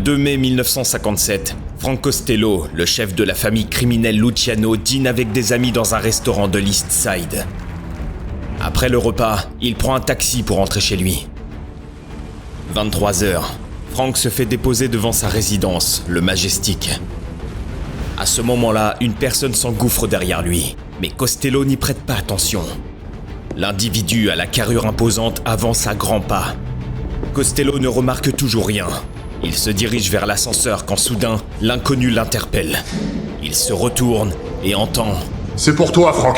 2 mai 1957, Frank Costello, le chef de la famille criminelle Luciano, dîne avec des amis dans un restaurant de l'East Side. Après le repas, il prend un taxi pour rentrer chez lui. 23h, Frank se fait déposer devant sa résidence, le Majestic. À ce moment-là, une personne s'engouffre derrière lui, mais Costello n'y prête pas attention. L'individu à la carrure imposante avance à grands pas. Costello ne remarque toujours rien. Il se dirige vers l'ascenseur quand soudain, l'inconnu l'interpelle. Il se retourne et entend « C'est pour toi, Frank !»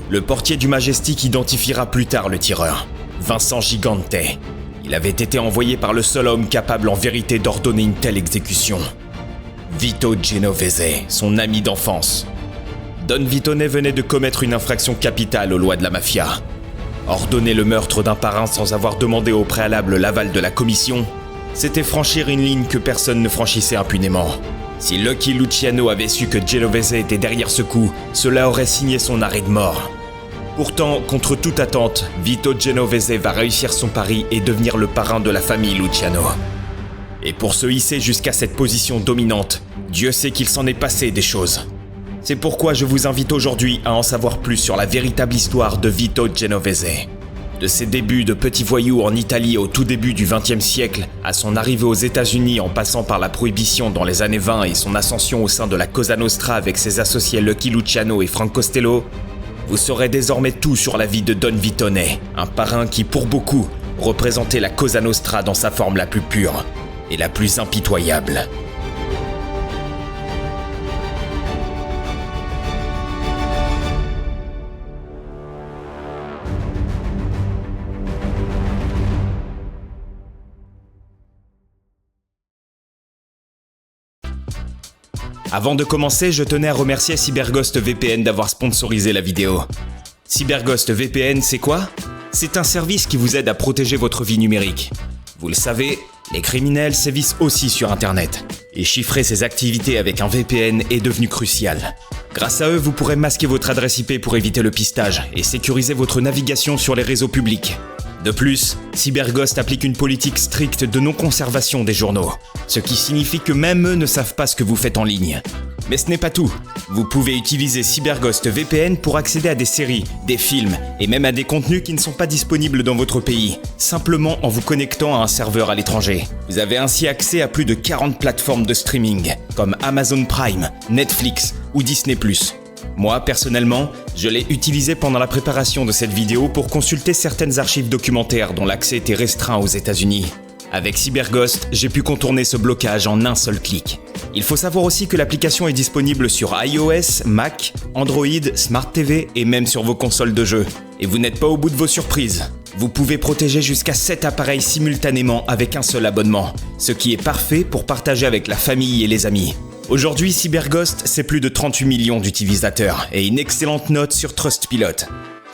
Le portier du Majestic identifiera plus tard le tireur, Vincent Gigante. Il avait été envoyé par le seul homme capable en vérité d'ordonner une telle exécution. Vito Genovese, son ami d'enfance. Don Vitone venait de commettre une infraction capitale aux lois de la mafia. Ordonner le meurtre d'un parrain sans avoir demandé au préalable l'aval de la commission, c'était franchir une ligne que personne ne franchissait impunément. Si Lucky Luciano avait su que Genovese était derrière ce coup, cela aurait signé son arrêt de mort. Pourtant, contre toute attente, Vito Genovese va réussir son pari et devenir le parrain de la famille Luciano. Et pour se hisser jusqu'à cette position dominante, Dieu sait qu'il s'en est passé des choses. C'est pourquoi je vous invite aujourd'hui à en savoir plus sur la véritable histoire de Vito Genovese. De ses débuts de petit voyou en Italie au tout début du XXe siècle, à son arrivée aux États-Unis en passant par la prohibition dans les années 20 et son ascension au sein de la Cosa Nostra avec ses associés Lucky Luciano et Frank Costello, vous saurez désormais tout sur la vie de Don Vitone, un parrain qui, pour beaucoup, représentait la Cosa Nostra dans sa forme la plus pure et la plus impitoyable. Avant de commencer, je tenais à remercier CyberGhost VPN d'avoir sponsorisé la vidéo. CyberGhost VPN, c'est quoi ? C'est un service qui vous aide à protéger votre vie numérique. Vous le savez, les criminels sévissent aussi sur Internet. Et chiffrer ces activités avec un VPN est devenu crucial. Grâce à eux, vous pourrez masquer votre adresse IP pour éviter le pistage et sécuriser votre navigation sur les réseaux publics. De plus, CyberGhost applique une politique stricte de non-conservation des journaux, ce qui signifie que même eux ne savent pas ce que vous faites en ligne. Mais ce n'est pas tout. Vous pouvez utiliser CyberGhost VPN pour accéder à des séries, des films et même à des contenus qui ne sont pas disponibles dans votre pays, simplement en vous connectant à un serveur à l'étranger. Vous avez ainsi accès à plus de 40 plateformes de streaming, comme Amazon Prime, Netflix ou Disney+. Moi, personnellement, je l'ai utilisé pendant la préparation de cette vidéo pour consulter certaines archives documentaires dont l'accès était restreint aux États-Unis. Avec CyberGhost, j'ai pu contourner ce blocage en un seul clic. Il faut savoir aussi que l'application est disponible sur iOS, Mac, Android, Smart TV et même sur vos consoles de jeux. Et vous n'êtes pas au bout de vos surprises. Vous pouvez protéger jusqu'à 7 appareils simultanément avec un seul abonnement, ce qui est parfait pour partager avec la famille et les amis. Aujourd'hui, CyberGhost, c'est plus de 38 millions d'utilisateurs et une excellente note sur Trustpilot.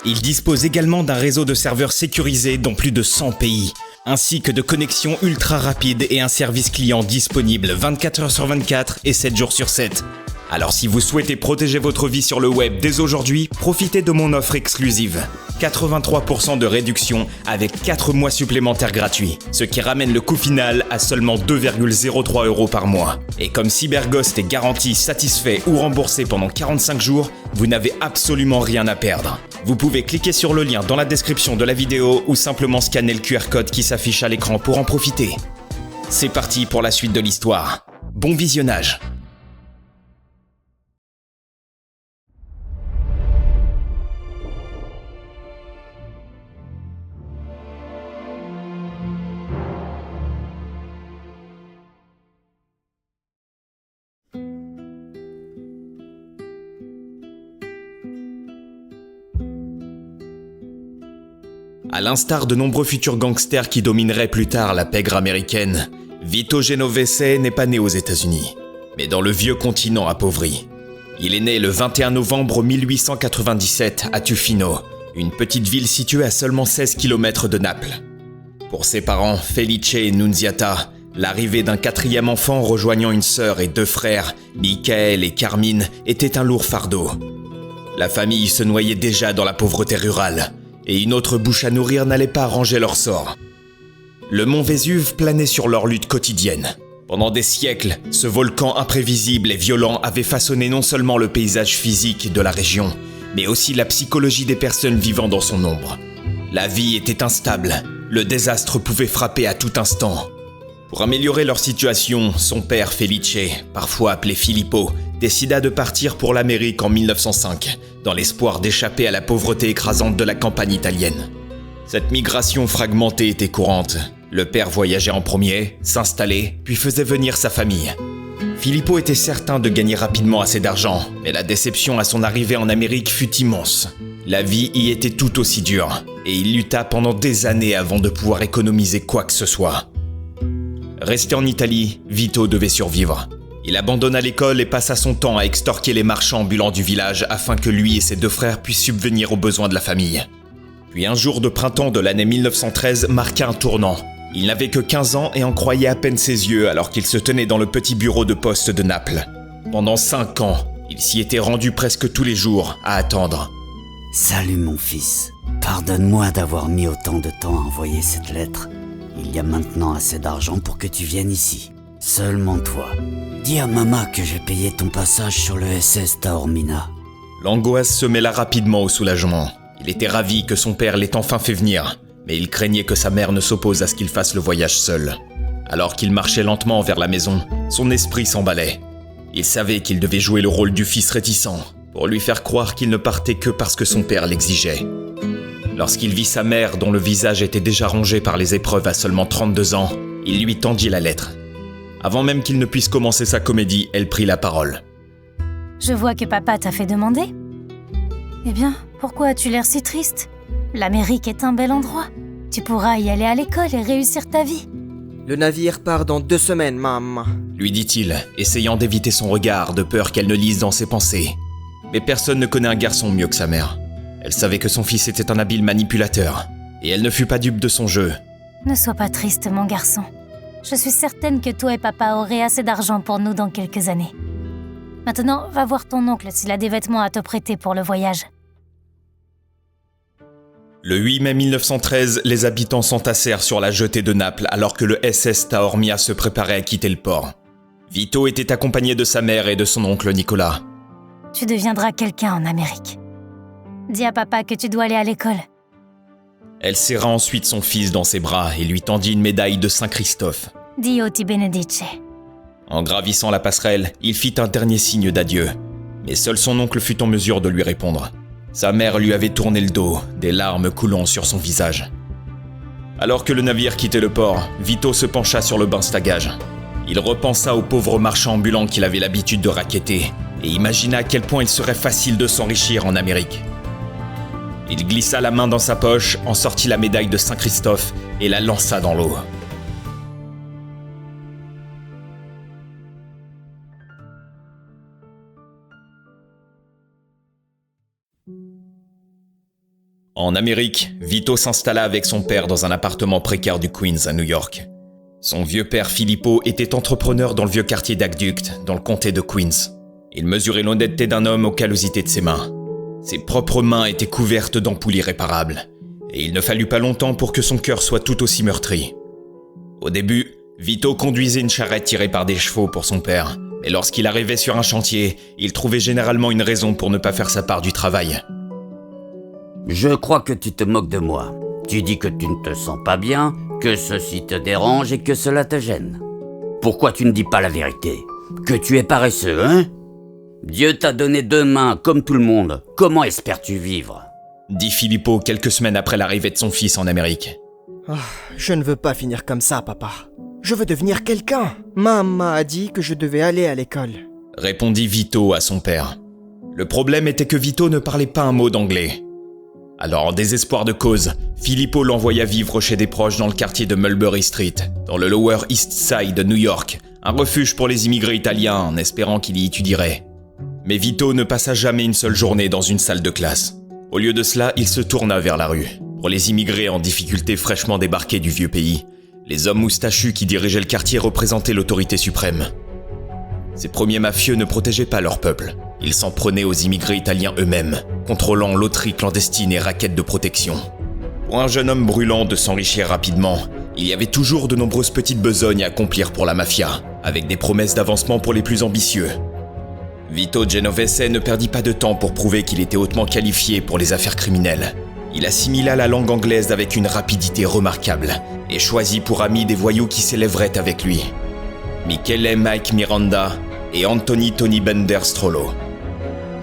Il dispose également d'un réseau de serveurs sécurisés dans plus de 100 pays, ainsi que de connexions ultra rapides et un service client disponible 24 h sur 24 et 7 jours sur 7. Alors si vous souhaitez protéger votre vie sur le web dès aujourd'hui, profitez de mon offre exclusive. 83% de réduction avec 4 mois supplémentaires gratuits, ce qui ramène le coût final à seulement 2,03 € par mois. Et comme CyberGhost est garanti, satisfait ou remboursé pendant 45 jours, vous n'avez absolument rien à perdre. Vous pouvez cliquer sur le lien dans la description de la vidéo ou simplement scanner le QR code qui s'affiche à l'écran pour en profiter. C'est parti pour la suite de l'histoire. Bon visionnage. À l'instar de nombreux futurs gangsters qui domineraient plus tard la pègre américaine, Vito Genovese n'est pas né aux États-Unis, mais dans le vieux continent appauvri. Il est né le 21 novembre 1897 à Tufino, une petite ville située à seulement 16 km de Naples. Pour ses parents, Felice et Nunziata, l'arrivée d'un 4e enfant rejoignant une sœur et 2 frères, Michael et Carmine, était un lourd fardeau. La famille se noyait déjà dans la pauvreté rurale, et une autre bouche à nourrir n'allait pas arranger leur sort. le mont Vésuve planait sur leur lutte quotidienne. Pendant des siècles, ce volcan imprévisible et violent avait façonné non seulement le paysage physique de la région, mais aussi la psychologie des personnes vivant dans son ombre. La vie était instable, le désastre pouvait frapper à tout instant. Pour améliorer leur situation, son père Felice, parfois appelé Filippo, décida de partir pour l'Amérique en 1905, dans l'espoir d'échapper à la pauvreté écrasante de la campagne italienne. Cette migration fragmentée était courante. Le père voyageait en premier, s'installait, puis faisait venir sa famille. Filippo était certain de gagner rapidement assez d'argent, mais la déception à son arrivée en Amérique fut immense. La vie y était tout aussi dure, et il lutta pendant des années avant de pouvoir économiser quoi que ce soit. Resté en Italie, Vito devait survivre. Il abandonna l'école et passa son temps à extorquer les marchands ambulants du village afin que lui et ses deux frères puissent subvenir aux besoins de la famille. Puis un jour de printemps de l'année 1913 marqua un tournant. Il n'avait que 15 ans et en croyait à peine ses yeux alors qu'il se tenait dans le petit bureau de poste de Naples. Pendant 5 ans, il s'y était rendu presque tous les jours à attendre. « Salut mon fils, pardonne-moi d'avoir mis autant de temps à envoyer cette lettre. Il y a maintenant assez d'argent pour que tu viennes ici. Seulement toi. Dis à maman que j'ai payé ton passage sur le SS Taormina. » L'angoisse se mêla rapidement au soulagement. Il était ravi que son père l'ait enfin fait venir, mais il craignait que sa mère ne s'oppose à ce qu'il fasse le voyage seul. Alors qu'il marchait lentement vers la maison, son esprit s'emballait. Il savait qu'il devait jouer le rôle du fils réticent, pour lui faire croire qu'il ne partait que parce que son père l'exigeait. Lorsqu'il vit sa mère, dont le visage était déjà rongé par les épreuves à seulement 32 ans, il lui tendit la lettre. Avant même qu'il ne puisse commencer sa comédie, elle prit la parole. « Je vois que papa t'a fait demander. Eh bien, pourquoi as-tu l'air si triste ? L'Amérique est un bel endroit. Tu pourras y aller à l'école et réussir ta vie. » « Le navire part dans 2 semaines, maman. » lui dit-il, essayant d'éviter son regard de peur qu'elle ne lise dans ses pensées. Mais personne ne connaît un garçon mieux que sa mère. Elle savait que son fils était un habile manipulateur, et elle ne fut pas dupe de son jeu. « Ne sois pas triste, mon garçon. Je suis certaine que toi et papa aurez assez d'argent pour nous dans quelques années. Maintenant, va voir ton oncle s'il a des vêtements à te prêter pour le voyage. » Le 8 mai 1913, les habitants s'entassèrent sur la jetée de Naples alors que le SS Taormina se préparait à quitter le port. Vito était accompagné de sa mère et de son oncle Nicolas. « Tu deviendras quelqu'un en Amérique. Dis à papa que tu dois aller à l'école. » Elle serra ensuite son fils dans ses bras et lui tendit une médaille de Saint-Christophe. « Dio ti benedice. » En gravissant la passerelle, il fit un dernier signe d'adieu. Mais seul son oncle fut en mesure de lui répondre. Sa mère lui avait tourné le dos, des larmes coulant sur son visage. Alors que le navire quittait le port, Vito se pencha sur le banc-stagage. Il repensa aux pauvres marchands ambulants qu'il avait l'habitude de racketter et imagina à quel point il serait facile de s'enrichir en Amérique. Il glissa la main dans sa poche, en sortit la médaille de Saint-Christophe et la lança dans l'eau. En Amérique, Vito s'installa avec son père dans un appartement précaire du Queens à New York. Son vieux père Filippo était entrepreneur dans le vieux quartier d'Aqueduct, dans le comté de Queens. Il mesurait l'honnêteté d'un homme aux callosités de ses mains. Ses propres mains étaient couvertes d'ampoules irréparables, et il ne fallut pas longtemps pour que son cœur soit tout aussi meurtri. Au début, Vito conduisait une charrette tirée par des chevaux pour son père, mais lorsqu'il arrivait sur un chantier, il trouvait généralement une raison pour ne pas faire sa part du travail. Je crois que tu te moques de moi. Tu dis que tu ne te sens pas bien, que ceci te dérange et que cela te gêne. Pourquoi tu ne dis pas la vérité? Que tu es paresseux, hein? Dieu t'a donné 2 mains, comme tout le monde. Comment espères-tu vivre? Dit Filippo quelques semaines après l'arrivée de son fils en Amérique. Oh, je ne veux pas finir comme ça, papa. Je veux devenir quelqu'un. Maman a dit que je devais aller à l'école. Répondit Vito à son père. Le problème était que Vito ne parlait pas un mot d'anglais. Alors, en désespoir de cause, Filippo l'envoya vivre chez des proches dans le quartier de Mulberry Street, dans le Lower East Side de New York, un refuge pour les immigrés italiens en espérant qu'il y étudierait. Mais Vito ne passa jamais une seule journée dans une salle de classe. Au lieu de cela, il se tourna vers la rue. Pour les immigrés en difficulté fraîchement débarqués du vieux pays, les hommes moustachus qui dirigeaient le quartier représentaient l'autorité suprême. Ces premiers mafieux ne protégeaient pas leur peuple. Ils s'en prenaient aux immigrés italiens eux-mêmes, contrôlant loteries clandestines et raquettes de protection. Pour un jeune homme brûlant de s'enrichir rapidement, Il y avait toujours de nombreuses petites besognes à accomplir pour la mafia, avec des promesses d'avancement pour les plus ambitieux. Vito Genovese ne perdit pas de temps pour prouver qu'il était hautement qualifié pour les affaires criminelles. Il assimila la langue anglaise avec une rapidité remarquable et choisit pour amis des voyous qui s'élèveraient avec lui. Michele Mike Miranda et Anthony Tony Bender Strollo.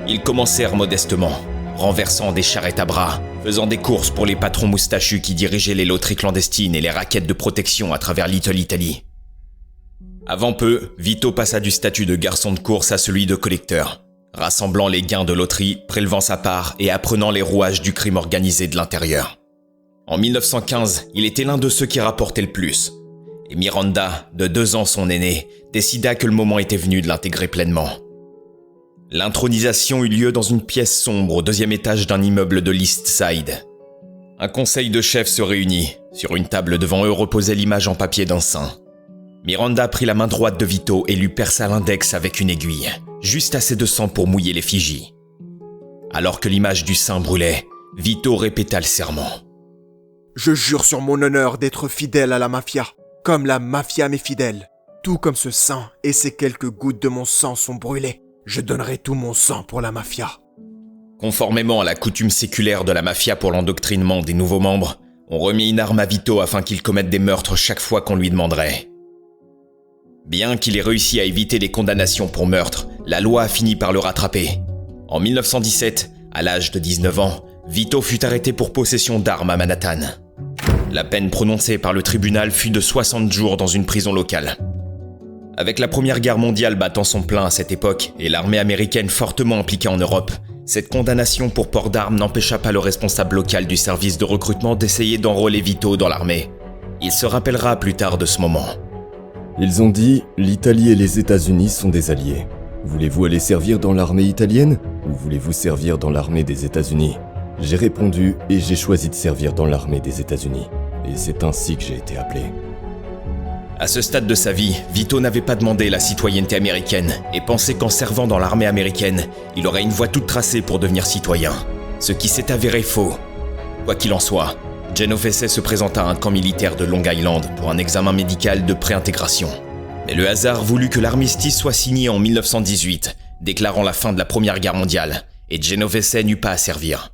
Ils commencèrent modestement, renversant des charrettes à bras, faisant des courses pour les patrons moustachus qui dirigeaient les loteries clandestines et les raquettes de protection à travers Little Italy. Avant peu, Vito passa du statut de garçon de course à celui de collecteur, rassemblant les gains de loterie, prélevant sa part et apprenant les rouages du crime organisé de l'intérieur. En 1915, il était l'un de ceux qui rapportaient le plus, et Miranda, de 2 ans son aîné, décida que le moment était venu de l'intégrer pleinement. L'intronisation eut lieu dans une pièce sombre au 2e étage d'un immeuble de l'East Side. Un conseil de chefs se réunit. Sur une table devant eux reposait l'image en papier d'un saint. Miranda prit la main droite de Vito et lui perça l'index avec une aiguille, juste assez de sang pour mouiller l'effigie. Alors que l'image du saint brûlait, Vito répéta le serment. « Je jure sur mon honneur d'être fidèle à la mafia, comme la mafia m'est fidèle. Tout comme ce saint et ces quelques gouttes de mon sang sont brûlées. Je donnerai tout mon sang pour la mafia. » Conformément à la coutume séculaire de la mafia pour l'endoctrinement des nouveaux membres, on remit une arme à Vito afin qu'il commette des meurtres chaque fois qu'on lui demanderait. Bien qu'il ait réussi à éviter les condamnations pour meurtre, la loi a fini par le rattraper. En 1917, à l'âge de 19 ans, Vito fut arrêté pour possession d'armes à Manhattan. La peine prononcée par le tribunal fut de 60 jours dans une prison locale. Avec la Première Guerre mondiale battant son plein à cette époque et l'armée américaine fortement impliquée en Europe, cette condamnation pour port d'armes n'empêcha pas le responsable local du service de recrutement d'essayer d'enrôler Vito dans l'armée. Il se rappellera plus tard de ce moment. Ils ont dit « L'Italie et les États-Unis sont des alliés. Voulez-vous aller servir dans l'armée italienne ou voulez-vous servir dans l'armée des États-Unis » J'ai répondu et j'ai choisi de servir dans l'armée des États-Unis. Et c'est ainsi que j'ai été appelé. À ce stade de sa vie, Vito n'avait pas demandé la citoyenneté américaine et pensait qu'en servant dans l'armée américaine, il aurait une voie toute tracée pour devenir citoyen. Ce qui s'est avéré faux. Quoi qu'il en soit, Genovese se présenta à un camp militaire de Long Island pour un examen médical de préintégration. Mais le hasard voulut que l'armistice soit signé en 1918, déclarant la fin de la Première Guerre mondiale, et Genovese n'eut pas à servir.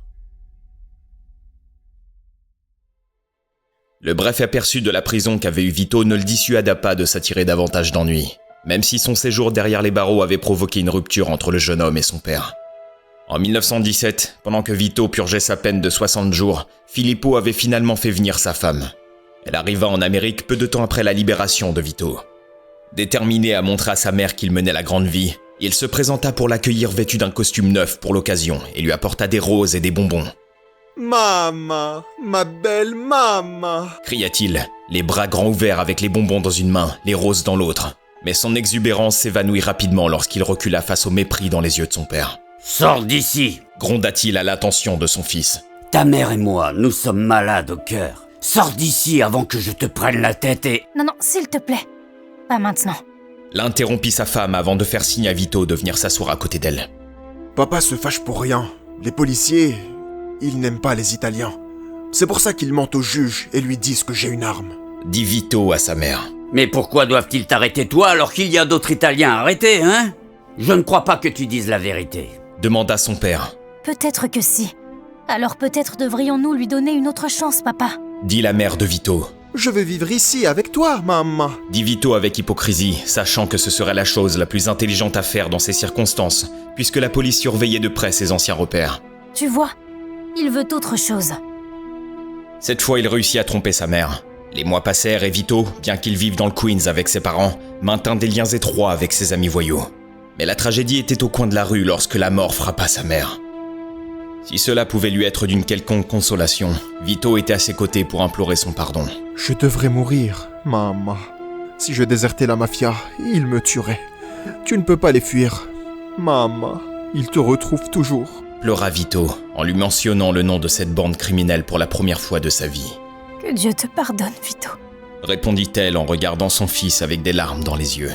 Le bref aperçu de la prison qu'avait eu Vito ne le dissuada pas de s'attirer davantage d'ennuis, même si son séjour derrière les barreaux avait provoqué une rupture entre le jeune homme et son père. En 1917, pendant que Vito purgeait sa peine de 60 jours, Filippo avait finalement fait venir sa femme. Elle arriva en Amérique peu de temps après la libération de Vito. Déterminé à montrer à sa mère qu'il menait la grande vie, il se présenta pour l'accueillir vêtu d'un costume neuf pour l'occasion et lui apporta des roses et des bonbons. « Maman, ma belle maman !» cria-t-il, les bras grands ouverts avec les bonbons dans une main, les roses dans l'autre. Mais son exubérance s'évanouit rapidement lorsqu'il recula face au mépris dans les yeux de son père. « Sors d'ici !» gronda-t-il à l'attention de son fils. « Ta mère et moi, nous sommes malades au cœur. Sors d'ici avant que je te prenne la tête et... » Non, non, s'il te plaît. Pas maintenant. L'interrompit sa femme avant de faire signe à Vito de venir s'asseoir à côté d'elle. « Papa se fâche pour rien. Les policiers, ils n'aiment pas les Italiens. C'est pour ça qu'ils mentent au juge et lui disent que j'ai une arme. » dit Vito à sa mère. « Mais pourquoi doivent-ils t'arrêter toi alors qu'il y a d'autres Italiens arrêtés, hein ? Je ne crois pas que tu dises la vérité. » demanda son père. Peut-être que si. Alors peut-être devrions-nous lui donner une autre chance, papa, dit la mère de Vito. Je vais vivre ici avec toi, maman, dit Vito avec hypocrisie, sachant que ce serait la chose la plus intelligente à faire dans ces circonstances, puisque la police surveillait de près ses anciens repères. Tu vois, il veut autre chose. Cette fois, il réussit à tromper sa mère. Les mois passèrent et Vito, bien qu'il vive dans le Queens avec ses parents, maintint des liens étroits avec ses amis voyous. Mais la tragédie était au coin de la rue lorsque la mort frappa sa mère. Si cela pouvait lui être d'une quelconque consolation, Vito était à ses côtés pour implorer son pardon. Je devrais mourir, maman. Si je désertais la mafia, ils me tueraient. Tu ne peux pas les fuir. Maman, ils te retrouvent toujours. Pleura Vito, en lui mentionnant le nom de cette bande criminelle pour la première fois de sa vie. Que Dieu te pardonne, Vito, répondit-elle en regardant son fils avec des larmes dans les yeux.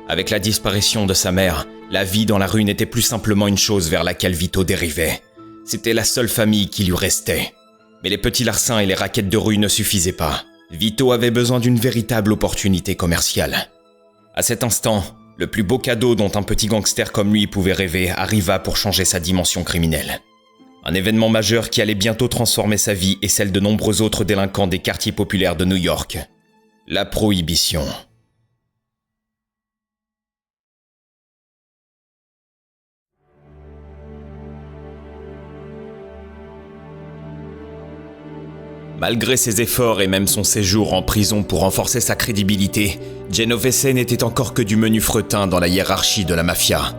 Avec la disparition de sa mère, la vie dans la rue n'était plus simplement une chose vers laquelle Vito dérivait. C'était la seule famille qui lui restait. Mais les petits larcins et les raquettes de rue ne suffisaient pas. Vito avait besoin d'une véritable opportunité commerciale. À cet instant, le plus beau cadeau dont un petit gangster comme lui pouvait rêver arriva pour changer sa dimension criminelle. Un événement majeur qui allait bientôt transformer sa vie et celle de nombreux autres délinquants des quartiers populaires de New York. La prohibition. Malgré ses efforts et même son séjour en prison pour renforcer sa crédibilité, Genovese n'était encore que du menu fretin dans la hiérarchie de la mafia.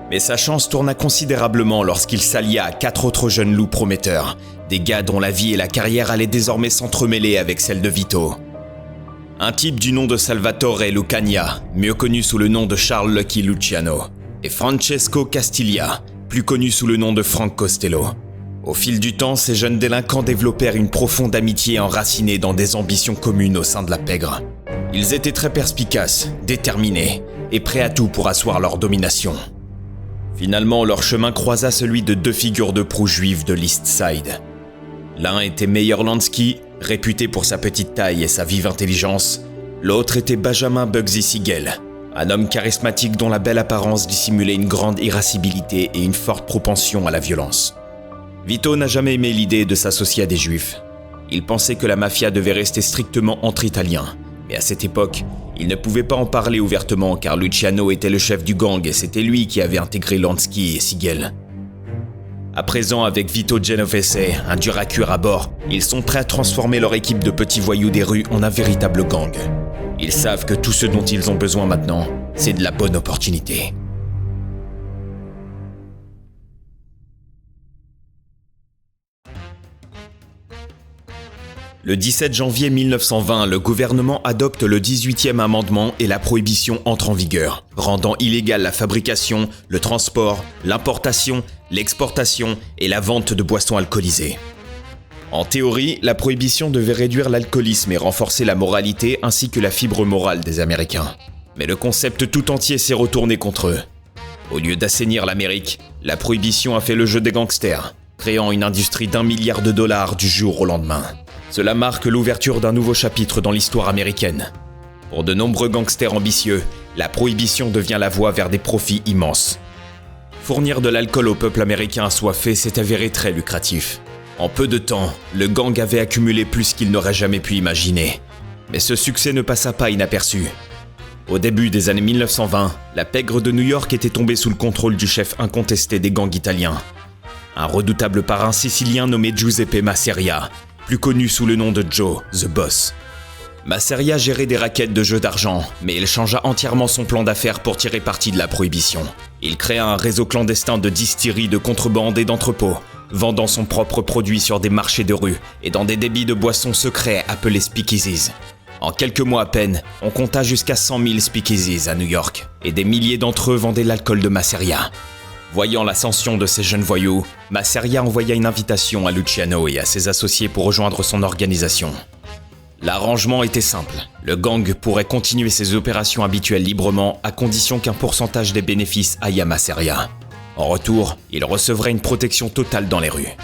Mais sa chance tourna considérablement lorsqu'il s'allia à 4 autres jeunes loups prometteurs, des gars dont la vie et la carrière allaient désormais s'entremêler avec celle de Vito. Un type du nom de Salvatore Lucania, mieux connu sous le nom de Charles Lucky Luciano, et Francesco Castiglia, plus connu sous le nom de Frank Costello. Au fil du temps, ces jeunes délinquants développèrent une profonde amitié enracinée dans des ambitions communes au sein de la pègre. Ils étaient très perspicaces, déterminés et prêts à tout pour asseoir leur domination. Finalement, leur chemin croisa celui de 2 figures de proue juives de l'East Side. L'un était Meyer Lansky, réputé pour sa petite taille et sa vive intelligence. L'autre était Benjamin Bugsy Siegel, un homme charismatique dont la belle apparence dissimulait une grande irascibilité et une forte propension à la violence. Vito n'a jamais aimé l'idée de s'associer à des juifs. Il pensait que la mafia devait rester strictement entre Italiens, mais à cette époque, il ne pouvait pas en parler ouvertement car Luciano était le chef du gang et c'était lui qui avait intégré Lansky et Siegel. À présent, avec Vito Genovese, un dur à cuire à bord, ils sont prêts à transformer leur équipe de petits voyous des rues en un véritable gang. Ils savent que tout ce dont ils ont besoin maintenant, c'est de la bonne opportunité. Le 17 janvier 1920, le gouvernement adopte le 18e amendement et la prohibition entre en vigueur, rendant illégale la fabrication, le transport, l'importation, l'exportation et la vente de boissons alcoolisées. En théorie, la prohibition devait réduire l'alcoolisme et renforcer la moralité ainsi que la fibre morale des Américains. Mais le concept tout entier s'est retourné contre eux. Au lieu d'assainir l'Amérique, la prohibition a fait le jeu des gangsters, créant une industrie d'1 milliard de dollars du jour au lendemain. Cela marque l'ouverture d'un nouveau chapitre dans l'histoire américaine. Pour de nombreux gangsters ambitieux, la prohibition devient la voie vers des profits immenses. Fournir de l'alcool au peuple américain assoiffé s'est avéré très lucratif. En peu de temps, le gang avait accumulé plus qu'il n'aurait jamais pu imaginer. Mais ce succès ne passa pas inaperçu. Au début des années 1920, la pègre de New York était tombée sous le contrôle du chef incontesté des gangs italiens. Un redoutable parrain sicilien nommé Giuseppe Masseria, plus connu sous le nom de Joe, The Boss. Masseria gérait des raquettes de jeux d'argent, mais il changea entièrement son plan d'affaires pour tirer parti de la prohibition. Il créa un réseau clandestin de distilleries, de contrebande et d'entrepôts, vendant son propre produit sur des marchés de rue et dans des débits de boissons secrets appelés speakeasies. En quelques mois à peine, on compta jusqu'à 100 000 speakeasies à New York, et des milliers d'entre eux vendaient l'alcool de Masseria. Voyant l'ascension de ces jeunes voyous, Masseria envoya une invitation à Luciano et à ses associés pour rejoindre son organisation. L'arrangement était simple. Le gang pourrait continuer ses opérations habituelles librement à condition qu'un pourcentage des bénéfices aille à Masseria. En retour, il recevrait une protection totale dans les rues.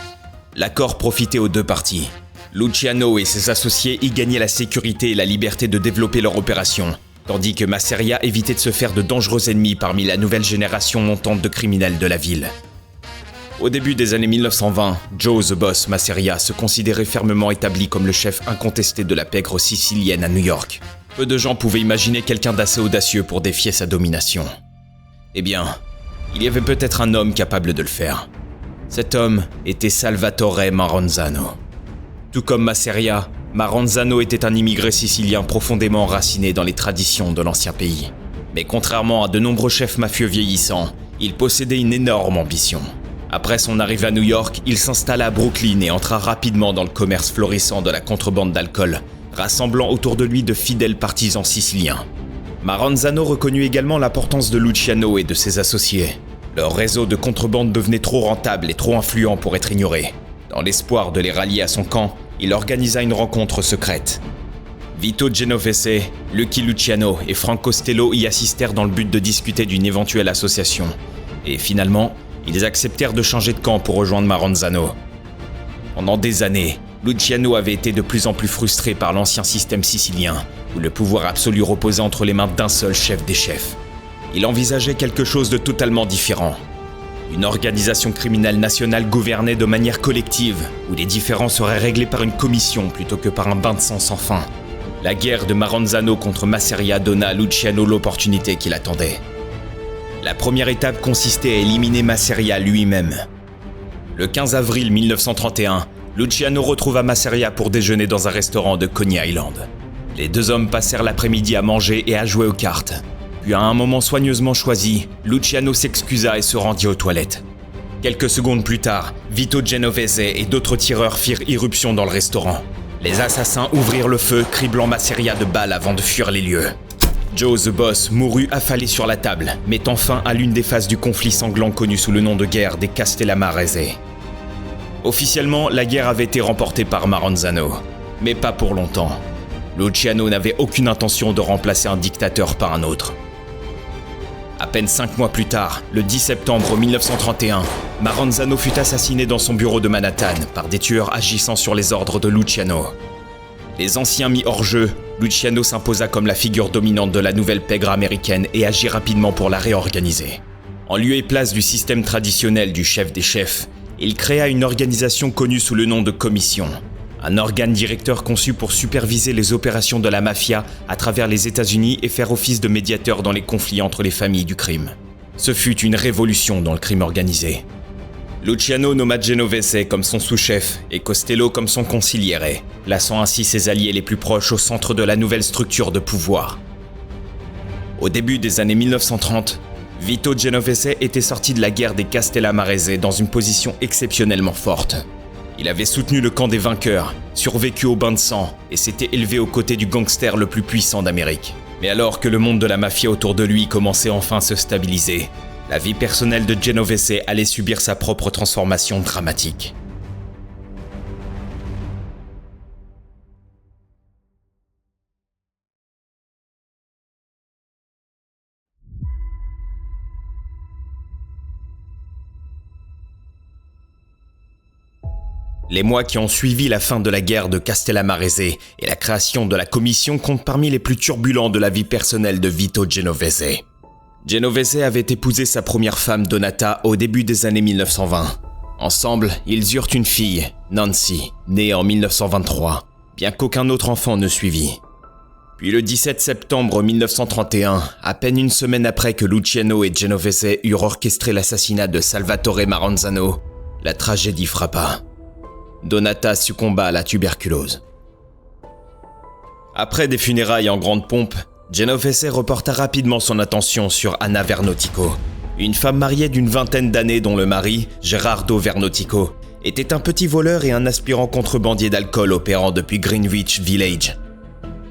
L'accord profitait aux deux parties. Luciano et ses associés y gagnaient la sécurité et la liberté de développer leur opération, tandis que Masseria évitait de se faire de dangereux ennemis parmi la nouvelle génération montante de criminels de la ville. Au début des années 1920, Joe The Boss Masseria se considérait fermement établi comme le chef incontesté de la pègre sicilienne à New York. Peu de gens pouvaient imaginer quelqu'un d'assez audacieux pour défier sa domination. Eh bien, il y avait peut-être un homme capable de le faire. Cet homme était Salvatore Maranzano. Tout comme Masseria, Maranzano était un immigré sicilien profondément enraciné dans les traditions de l'ancien pays. Mais contrairement à de nombreux chefs mafieux vieillissants, il possédait une énorme ambition. Après son arrivée à New York, il s'installa à Brooklyn et entra rapidement dans le commerce florissant de la contrebande d'alcool, rassemblant autour de lui de fidèles partisans siciliens. Maranzano reconnut également l'importance de Luciano et de ses associés. Leur réseau de contrebande devenait trop rentable et trop influent pour être ignoré. Dans l'espoir de les rallier à son camp, il organisa une rencontre secrète. Vito Genovese, Lucky Luciano et Frank Costello y assistèrent dans le but de discuter d'une éventuelle association. Et finalement, ils acceptèrent de changer de camp pour rejoindre Maranzano. Pendant des années, Luciano avait été de plus en plus frustré par l'ancien système sicilien, où le pouvoir absolu reposait entre les mains d'un seul chef des chefs. Il envisageait quelque chose de totalement différent. Une organisation criminelle nationale gouvernée de manière collective, où les différends seraient réglés par une commission plutôt que par un bain de sang sans fin. La guerre de Maranzano contre Masseria donna à Luciano l'opportunité qu'il attendait. La première étape consistait à éliminer Masseria lui-même. Le 15 avril 1931, Luciano retrouva Masseria pour déjeuner dans un restaurant de Coney Island. Les deux hommes passèrent l'après-midi à manger et à jouer aux cartes. Puis à un moment soigneusement choisi, Luciano s'excusa et se rendit aux toilettes. Quelques secondes plus tard, Vito Genovese et d'autres tireurs firent irruption dans le restaurant. Les assassins ouvrirent le feu, criblant Masseria de balles avant de fuir les lieux. Joe the Boss mourut affalé sur la table, mettant fin à l'une des phases du conflit sanglant connu sous le nom de guerre des Castellamarese. Officiellement, la guerre avait été remportée par Maranzano, mais pas pour longtemps. Luciano n'avait aucune intention de remplacer un dictateur par un autre. À peine 5 mois plus tard, le 10 septembre 1931, Maranzano fut assassiné dans son bureau de Manhattan par des tueurs agissant sur les ordres de Luciano. Les anciens mis hors jeu, Luciano s'imposa comme la figure dominante de la nouvelle pègre américaine et agit rapidement pour la réorganiser. En lieu et place du système traditionnel du chef des chefs, il créa une organisation connue sous le nom de commission, un organe directeur conçu pour superviser les opérations de la mafia à travers les États-Unis et faire office de médiateur dans les conflits entre les familles du crime. Ce fut une révolution dans le crime organisé. Luciano nomma Genovese comme son sous-chef et Costello comme son consigliere, plaçant ainsi ses alliés les plus proches au centre de la nouvelle structure de pouvoir. Au début des années 1930, Vito Genovese était sorti de la guerre des Castellamarese dans une position exceptionnellement forte. Il avait soutenu le camp des vainqueurs, survécu au bain de sang et s'était élevé aux côtés du gangster le plus puissant d'Amérique. Mais alors que le monde de la mafia autour de lui commençait enfin à se stabiliser, la vie personnelle de Genovese allait subir sa propre transformation dramatique. Les mois qui ont suivi la fin de la guerre de Castellamarese et la création de la commission comptent parmi les plus turbulents de la vie personnelle de Vito Genovese. Genovese avait épousé sa première femme Donata au début des années 1920. Ensemble, ils eurent une fille, Nancy, née en 1923, bien qu'aucun autre enfant ne suivit. Puis le 17 septembre 1931, à peine une semaine après que Luciano et Genovese eurent orchestré l'assassinat de Salvatore Maranzano, la tragédie frappa. Donata succomba à la tuberculose. Après des funérailles en grande pompe, Genovese reporta rapidement son attention sur Anna Vernotico, une femme mariée d'une vingtaine d'années dont le mari, Gerardo Vernotico, était un petit voleur et un aspirant contrebandier d'alcool opérant depuis Greenwich Village.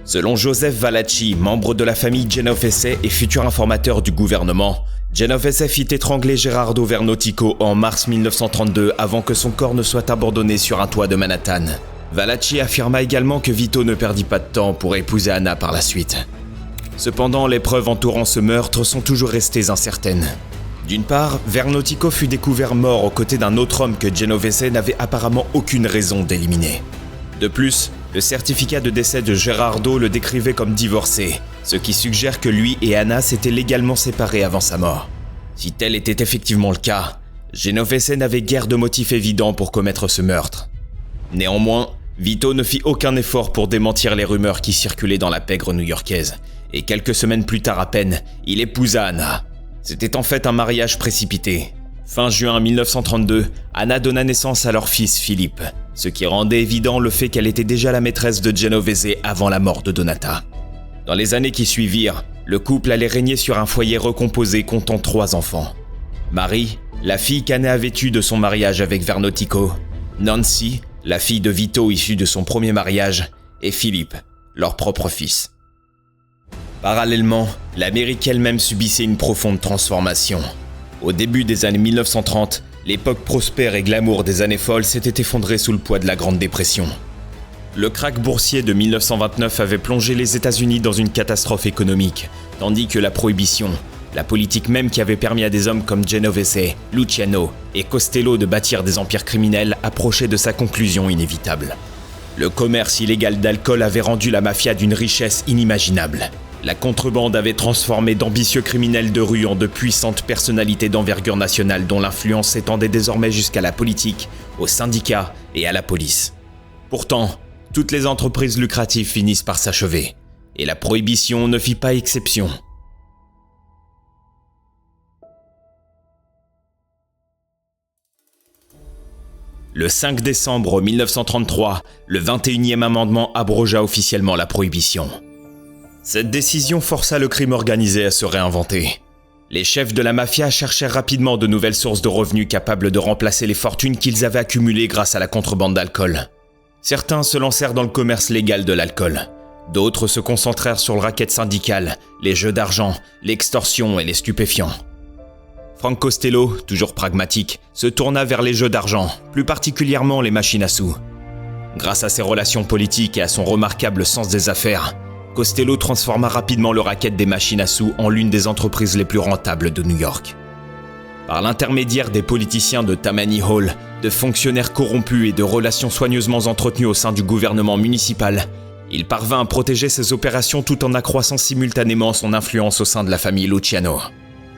Selon Joseph Valachi, membre de la famille Genovese et futur informateur du gouvernement, Genovese fit étrangler Gerardo Vernotico en mars 1932 avant que son corps ne soit abandonné sur un toit de Manhattan. Valachi affirma également que Vito ne perdit pas de temps pour épouser Anna par la suite. Cependant, les preuves entourant ce meurtre sont toujours restées incertaines. D'une part, Vernotico fut découvert mort aux côtés d'un autre homme que Genovese n'avait apparemment aucune raison d'éliminer. De plus, le certificat de décès de Gerardo le décrivait comme divorcé, ce qui suggère que lui et Anna s'étaient légalement séparés avant sa mort. Si tel était effectivement le cas, Genovese n'avait guère de motif évident pour commettre ce meurtre. Néanmoins, Vito ne fit aucun effort pour démentir les rumeurs qui circulaient dans la pègre new-yorkaise, et quelques semaines plus tard à peine, il épousa Anna. C'était en fait un mariage précipité. Fin juin 1932, Anna donna naissance à leur fils Philippe, ce qui rendait évident le fait qu'elle était déjà la maîtresse de Genovese avant la mort de Donata. Dans les années qui suivirent, le couple allait régner sur un foyer recomposé comptant 3 enfants. Marie, la fille qu'Anna avait eue de son mariage avec Vernotico, Nancy, la fille de Vito issue de son premier mariage, et Philippe, leur propre fils. Parallèlement, l'Amérique elle-même subissait une profonde transformation. Au début des années 1930, l'époque prospère et glamour des années folles s'était effondrée sous le poids de la Grande Dépression. Le krach boursier de 1929 avait plongé les États-Unis dans une catastrophe économique, tandis que la prohibition, la politique même qui avait permis à des hommes comme Genovese, Luciano et Costello de bâtir des empires criminels, approchait de sa conclusion inévitable. Le commerce illégal d'alcool avait rendu la mafia d'une richesse inimaginable. La contrebande avait transformé d'ambitieux criminels de rue en de puissantes personnalités d'envergure nationale dont l'influence s'étendait désormais jusqu'à la politique, aux syndicats et à la police. Pourtant, toutes les entreprises lucratives finissent par s'achever, et la prohibition ne fit pas exception. Le 5 décembre 1933, le 21e amendement abrogea officiellement la prohibition. Cette décision força le crime organisé à se réinventer. Les chefs de la mafia cherchèrent rapidement de nouvelles sources de revenus capables de remplacer les fortunes qu'ils avaient accumulées grâce à la contrebande d'alcool. Certains se lancèrent dans le commerce légal de l'alcool. D'autres se concentrèrent sur le racket syndical, les jeux d'argent, l'extorsion et les stupéfiants. Frank Costello, toujours pragmatique, se tourna vers les jeux d'argent, plus particulièrement les machines à sous. Grâce à ses relations politiques et à son remarquable sens des affaires, Costello transforma rapidement le racket des machines à sous en l'une des entreprises les plus rentables de New York. Par l'intermédiaire des politiciens de Tammany Hall, de fonctionnaires corrompus et de relations soigneusement entretenues au sein du gouvernement municipal, il parvint à protéger ses opérations tout en accroissant simultanément son influence au sein de la famille Luciano.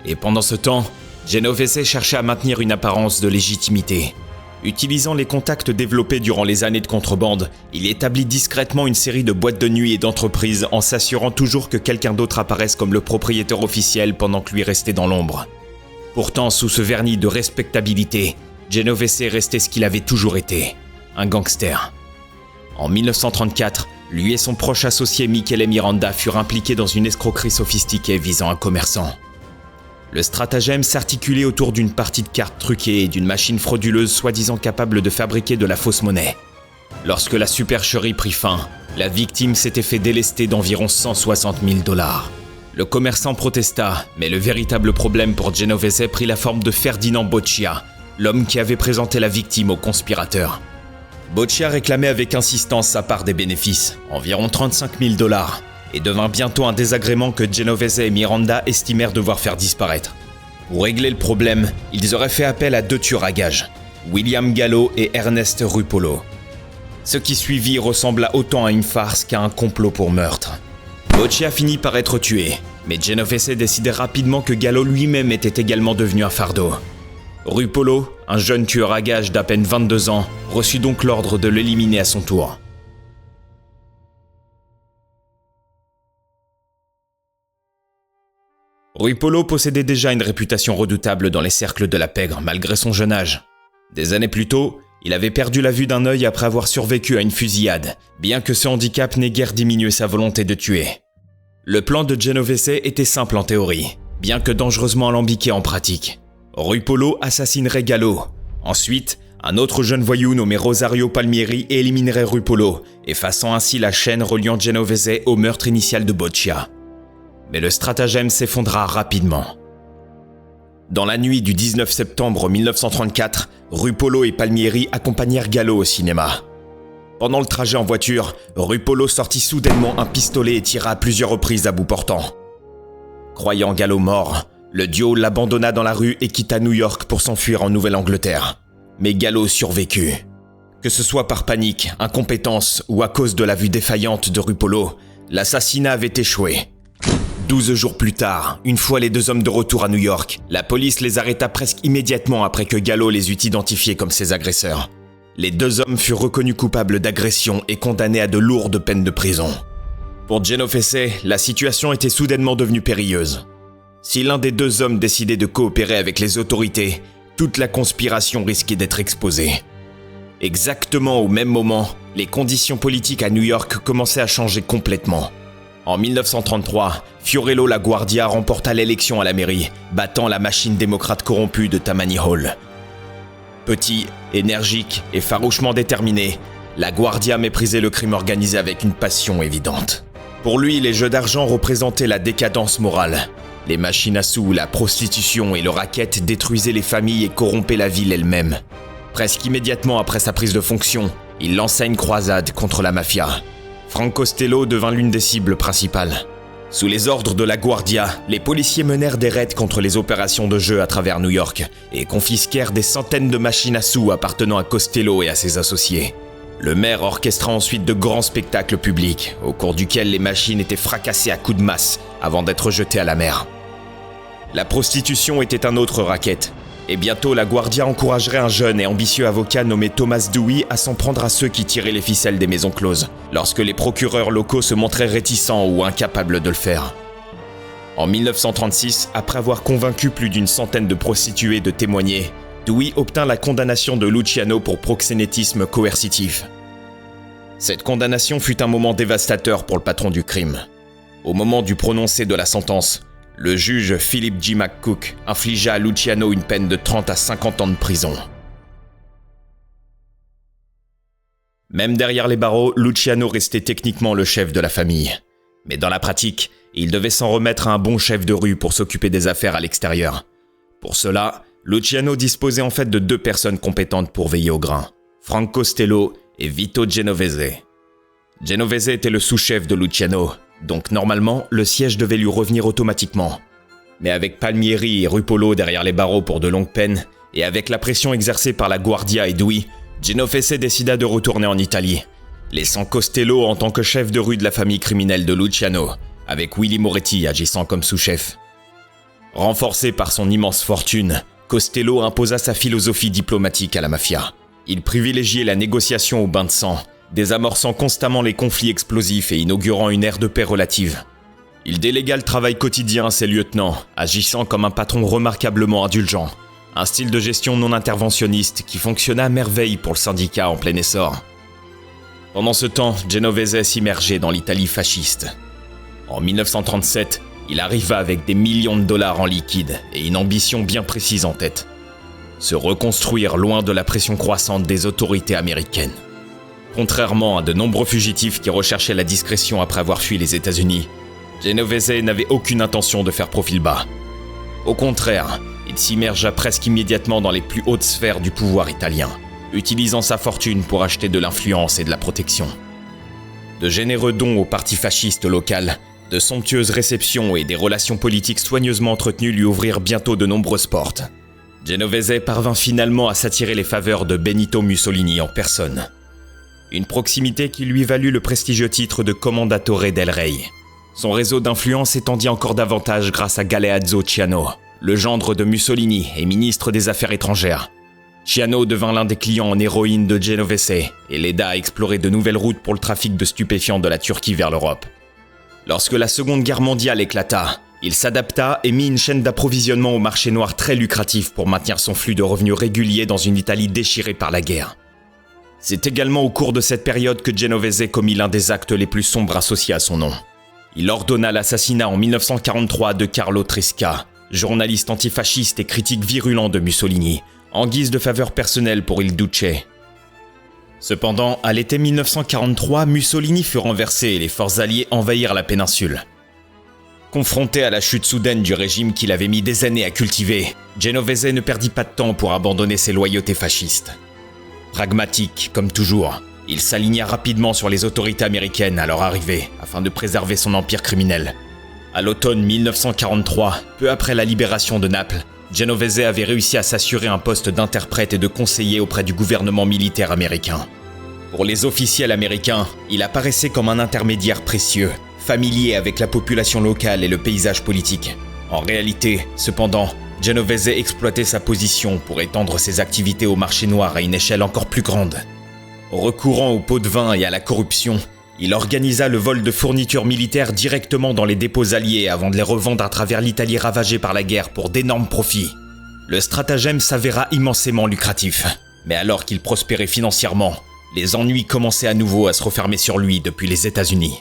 Et pendant ce temps, Genovese cherchait à maintenir une apparence de légitimité. Utilisant les contacts développés durant les années de contrebande, il établit discrètement une série de boîtes de nuit et d'entreprises en s'assurant toujours que quelqu'un d'autre apparaisse comme le propriétaire officiel pendant que lui restait dans l'ombre. Pourtant, sous ce vernis de respectabilité, Genovese restait ce qu'il avait toujours été, un gangster. En 1934, lui et son proche associé Michele Miranda furent impliqués dans une escroquerie sophistiquée visant un commerçant. Le stratagème s'articulait autour d'une partie de cartes truquées et d'une machine frauduleuse soi-disant capable de fabriquer de la fausse monnaie. Lorsque la supercherie prit fin, la victime s'était fait délester d'environ 160 000 $. Le commerçant protesta, mais le véritable problème pour Genovese prit la forme de Ferdinand Boccia, l'homme qui avait présenté la victime au conspirateur. Boccia réclamait avec insistance sa part des bénéfices, environ 35 000 $, et devint bientôt un désagrément que Genovese et Miranda estimèrent devoir faire disparaître. Pour régler le problème, ils auraient fait appel à deux tueurs à gages, William Gallo et Ernest Rupolo. Ce qui suivit ressembla autant à une farce qu'à un complot pour meurtre. Boccia finit par être tué, mais Genovese décidait rapidement que Gallo lui-même était également devenu un fardeau. Rupolo, un jeune tueur à gages d'à peine 22 ans, reçut donc l'ordre de l'éliminer à son tour. Rupolo possédait déjà une réputation redoutable dans les cercles de la pègre malgré son jeune âge. Des années plus tôt, il avait perdu la vue d'un œil après avoir survécu à une fusillade, bien que ce handicap n'ait guère diminué sa volonté de tuer. Le plan de Genovese était simple en théorie, bien que dangereusement alambiqué en pratique. Rupolo assassinerait Gallo. Ensuite, un autre jeune voyou nommé Rosario Palmieri éliminerait Rupolo, effaçant ainsi la chaîne reliant Genovese au meurtre initial de Boccia. Mais le stratagème s'effondra rapidement. Dans la nuit du 19 septembre 1934, Rupolo et Palmieri accompagnèrent Gallo au cinéma. Pendant le trajet en voiture, Rupolo sortit soudainement un pistolet et tira à plusieurs reprises à bout portant. Croyant Gallo mort, le duo l'abandonna dans la rue et quitta New York pour s'enfuir en Nouvelle-Angleterre. Mais Gallo survécut. Que ce soit par panique, incompétence ou à cause de la vue défaillante de Rupolo, l'assassinat avait échoué. 12 jours plus tard, une fois les deux hommes de retour à New York, la police les arrêta presque immédiatement après que Gallo les eut identifiés comme ses agresseurs. Les deux hommes furent reconnus coupables d'agression et condamnés à de lourdes peines de prison. Pour Genovese, la situation était soudainement devenue périlleuse. Si l'un des deux hommes décidait de coopérer avec les autorités, toute la conspiration risquait d'être exposée. Exactement au même moment, les conditions politiques à New York commençaient à changer complètement. En 1933, Fiorello LaGuardia remporta l'élection à la mairie, battant la machine démocrate corrompue de Tammany Hall. Petit, énergique et farouchement déterminé, LaGuardia méprisait le crime organisé avec une passion évidente. Pour lui, les jeux d'argent représentaient la décadence morale. Les machines à sous, la prostitution et le racket détruisaient les familles et corrompaient la ville elle-même. Presque immédiatement après sa prise de fonction, il lança une croisade contre la mafia. Frank Costello devint l'une des cibles principales. Sous les ordres de LaGuardia, les policiers menèrent des raids contre les opérations de jeu à travers New York et confisquèrent des centaines de machines à sous appartenant à Costello et à ses associés. Le maire orchestra ensuite de grands spectacles publics, au cours duquel les machines étaient fracassées à coups de masse avant d'être jetées à la mer. La prostitution était un autre racket, et bientôt la Guardia encouragerait un jeune et ambitieux avocat nommé Thomas Dewey à s'en prendre à ceux qui tiraient les ficelles des maisons closes, lorsque les procureurs locaux se montraient réticents ou incapables de le faire. En 1936, après avoir convaincu plus d'une centaine de prostituées de témoigner, Dewey obtint la condamnation de Luciano pour proxénétisme coercitif. Cette condamnation fut un moment dévastateur pour le patron du crime. Au moment du prononcé de la sentence, le juge Philip G. McCook infligea à Luciano une peine de 30 à 50 ans de prison. Même derrière les barreaux, Luciano restait techniquement le chef de la famille. Mais dans la pratique, il devait s'en remettre à un bon chef de rue pour s'occuper des affaires à l'extérieur. Pour cela, Luciano disposait en fait de 2 personnes compétentes pour veiller au grain, Frank Costello et Vito Genovese. Genovese était le sous-chef de Luciano, donc normalement, le siège devait lui revenir automatiquement. Mais avec Palmieri et Rupolo derrière les barreaux pour de longues peines, et avec la pression exercée par la Guardia et Dewey, Genovese décida de retourner en Italie, laissant Costello en tant que chef de rue de la famille criminelle de Luciano, avec Willy Moretti agissant comme sous-chef. Renforcé par son immense fortune, Costello imposa sa philosophie diplomatique à la mafia. Il privilégiait la négociation au bain de sang, désamorçant constamment les conflits explosifs et inaugurant une ère de paix relative. Il délégua le travail quotidien à ses lieutenants, agissant comme un patron remarquablement indulgent, un style de gestion non interventionniste qui fonctionna à merveille pour le syndicat en plein essor. Pendant ce temps, Genovese s'immergeait dans l'Italie fasciste. En 1937, il arriva avec des millions de dollars en liquide et une ambition bien précise en tête. Se reconstruire loin de la pression croissante des autorités américaines. Contrairement à de nombreux fugitifs qui recherchaient la discrétion après avoir fui les États-Unis, Genovese n'avait aucune intention de faire profil bas. Au contraire, il s'immergea presque immédiatement dans les plus hautes sphères du pouvoir italien, utilisant sa fortune pour acheter de l'influence et de la protection. De généreux dons au parti fasciste local, de somptueuses réceptions et des relations politiques soigneusement entretenues lui ouvrirent bientôt de nombreuses portes. Genovese parvint finalement à s'attirer les faveurs de Benito Mussolini en personne. Une proximité qui lui valut le prestigieux titre de Commendatore del Rey. Son réseau d'influence s'étendit encore davantage grâce à Galeazzo Ciano, le gendre de Mussolini et ministre des Affaires étrangères. Ciano devint l'un des clients en héroïne de Genovese et l'aida à explorer de nouvelles routes pour le trafic de stupéfiants de la Turquie vers l'Europe. Lorsque la Seconde Guerre mondiale éclata, il s'adapta et mit une chaîne d'approvisionnement au marché noir très lucratif pour maintenir son flux de revenus régulier dans une Italie déchirée par la guerre. C'est également au cours de cette période que Genovese commit l'un des actes les plus sombres associés à son nom. Il ordonna l'assassinat en 1943 de Carlo Tresca, journaliste antifasciste et critique virulent de Mussolini, en guise de faveur personnelle pour Il Duce. Cependant, à l'été 1943, Mussolini fut renversé et les forces alliées envahirent la péninsule. Confronté à la chute soudaine du régime qu'il avait mis des années à cultiver, Genovese ne perdit pas de temps pour abandonner ses loyautés fascistes. Pragmatique, comme toujours, il s'aligna rapidement sur les autorités américaines à leur arrivée, afin de préserver son empire criminel. À l'automne 1943, peu après la libération de Naples, Genovese avait réussi à s'assurer un poste d'interprète et de conseiller auprès du gouvernement militaire américain. Pour les officiels américains, il apparaissait comme un intermédiaire précieux, familier avec la population locale et le paysage politique. En réalité, cependant, Genovese exploitait sa position pour étendre ses activités au marché noir à une échelle encore plus grande. Recourant aux pots de vin et à la corruption, il organisa le vol de fournitures militaires directement dans les dépôts alliés avant de les revendre à travers l'Italie ravagée par la guerre pour d'énormes profits. Le stratagème s'avéra immensément lucratif, mais alors qu'il prospérait financièrement, les ennuis commençaient à nouveau à se refermer sur lui depuis les États-Unis.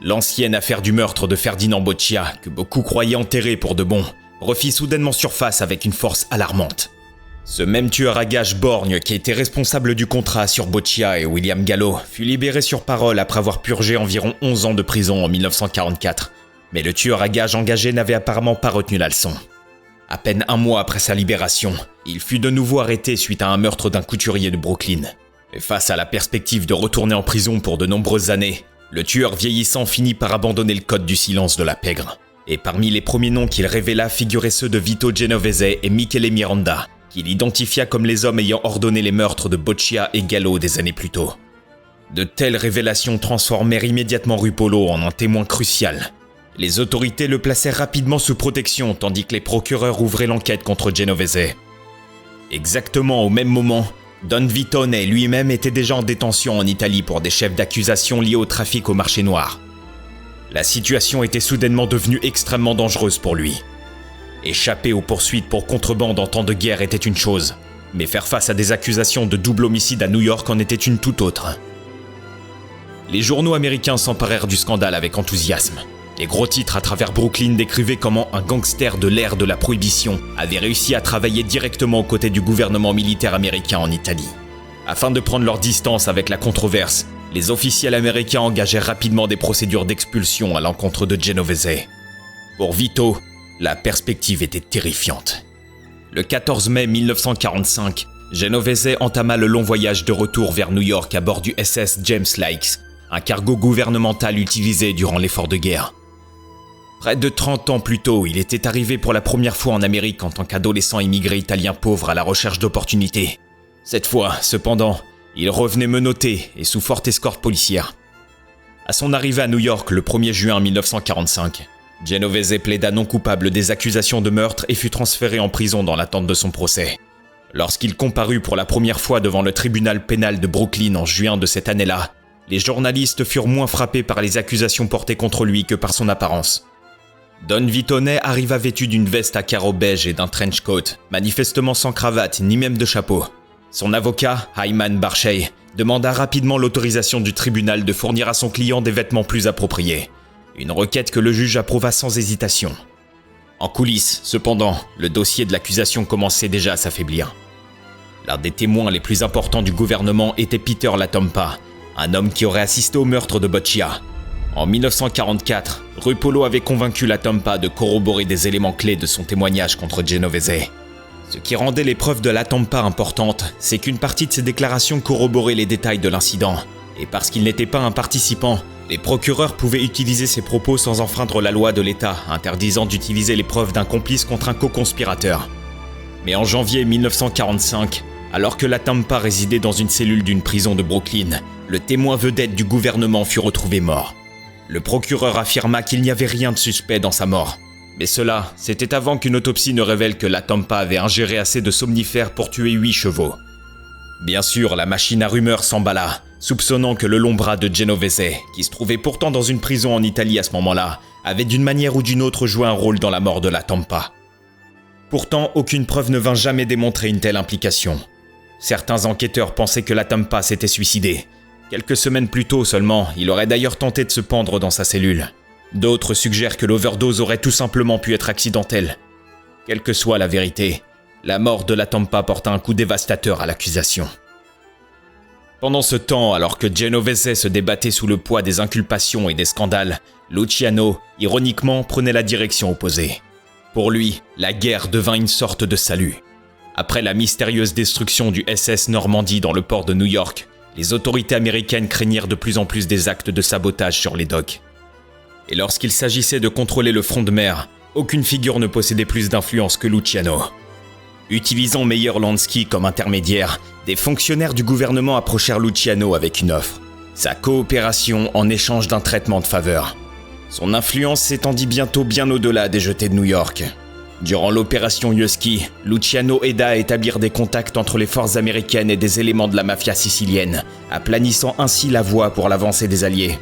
L'ancienne affaire du meurtre de Ferdinand Boccia, que beaucoup croyaient enterré pour de bon, refit soudainement surface avec une force alarmante. Ce même tueur à gages borgne qui était responsable du contrat sur Boccia et William Gallo fut libéré sur parole après avoir purgé environ 11 ans de prison en 1944. Mais le tueur à gages engagé n'avait apparemment pas retenu la leçon. À peine un mois après sa libération, il fut de nouveau arrêté suite à un meurtre d'un couturier de Brooklyn. Et face à la perspective de retourner en prison pour de nombreuses années, le tueur vieillissant finit par abandonner le code du silence de la pègre. Et parmi les premiers noms qu'il révéla figuraient ceux de Vito Genovese et Michele Miranda, qu'il identifia comme les hommes ayant ordonné les meurtres de Boccia et Gallo des années plus tôt. De telles révélations transformèrent immédiatement Rupolo en un témoin crucial. Les autorités le placèrent rapidement sous protection tandis que les procureurs ouvraient l'enquête contre Genovese. Exactement au même moment, Don Vitone lui-même était déjà en détention en Italie pour des chefs d'accusation liés au trafic au marché noir. La situation était soudainement devenue extrêmement dangereuse pour lui. Échapper aux poursuites pour contrebande en temps de guerre était une chose, mais faire face à des accusations de double homicide à New York en était une toute autre. Les journaux américains s'emparèrent du scandale avec enthousiasme. Les gros titres à travers Brooklyn décrivaient comment un gangster de l'ère de la prohibition avait réussi à travailler directement aux côtés du gouvernement militaire américain en Italie. Afin de prendre leur distance avec la controverse, les officiels américains engagèrent rapidement des procédures d'expulsion à l'encontre de Genovese. Pour Vito, la perspective était terrifiante. Le 14 mai 1945, Genovese entama le long voyage de retour vers New York à bord du SS James Lakes, un cargo gouvernemental utilisé durant l'effort de guerre. Près de 30 ans plus tôt, il était arrivé pour la première fois en Amérique en tant qu'adolescent immigré italien pauvre à la recherche d'opportunités. Cette fois, cependant, il revenait menotté et sous forte escorte policière. À son arrivée à New York le 1er juin 1945, Genovese plaida non coupable des accusations de meurtre et fut transféré en prison dans l'attente de son procès. Lorsqu'il comparut pour la première fois devant le tribunal pénal de Brooklyn en juin de cette année-là, les journalistes furent moins frappés par les accusations portées contre lui que par son apparence. Don Vitone arriva vêtu d'une veste à carreaux beige et d'un trench coat, manifestement sans cravate ni même de chapeau. Son avocat, Hyman Barshey, demanda rapidement l'autorisation du tribunal de fournir à son client des vêtements plus appropriés. Une requête que le juge approuva sans hésitation. En coulisses, cependant, le dossier de l'accusation commençait déjà à s'affaiblir. L'un des témoins les plus importants du gouvernement était Peter Latompa, un homme qui aurait assisté au meurtre de Boccia. En 1944, Rupolo avait convaincu Latompa de corroborer des éléments clés de son témoignage contre Genovese. Ce qui rendait les preuves de Latompa importantes, c'est qu'une partie de ses déclarations corroborait les détails de l'incident. Et parce qu'il n'était pas un participant, les procureurs pouvaient utiliser ses propos sans enfreindre la loi de l'État, interdisant d'utiliser les preuves d'un complice contre un co-conspirateur. Mais en janvier 1945, alors que Latompa résidait dans une cellule d'une prison de Brooklyn, le témoin vedette du gouvernement fut retrouvé mort. Le procureur affirma qu'il n'y avait rien de suspect dans sa mort. Mais cela, c'était avant qu'une autopsie ne révèle que Latompa avait ingéré assez de somnifères pour tuer 8 chevaux. Bien sûr, la machine à rumeurs s'emballa, soupçonnant que le long bras de Genovese, qui se trouvait pourtant dans une prison en Italie à ce moment-là, avait d'une manière ou d'une autre joué un rôle dans la mort de Latompa. Pourtant, aucune preuve ne vint jamais démontrer une telle implication. Certains enquêteurs pensaient que Latompa s'était suicidé. Quelques semaines plus tôt seulement, il aurait d'ailleurs tenté de se pendre dans sa cellule. D'autres suggèrent que l'overdose aurait tout simplement pu être accidentelle. Quelle que soit la vérité, la mort de Latompa porta un coup dévastateur à l'accusation. Pendant ce temps, alors que Genovese se débattait sous le poids des inculpations et des scandales, Luciano, ironiquement, prenait la direction opposée. Pour lui, la guerre devint une sorte de salut. Après la mystérieuse destruction du SS Normandie dans le port de New York, les autorités américaines craignirent de plus en plus des actes de sabotage sur les docks. Et lorsqu'il s'agissait de contrôler le front de mer, aucune figure ne possédait plus d'influence que Luciano. Utilisant Meyer Lansky comme intermédiaire, des fonctionnaires du gouvernement approchèrent Luciano avec une offre. Sa coopération en échange d'un traitement de faveur. Son influence s'étendit bientôt bien au-delà des jetées de New York. Durant l'opération Husky, Luciano aida à établir des contacts entre les forces américaines et des éléments de la mafia sicilienne, aplanissant ainsi la voie pour l'avancée des Alliés.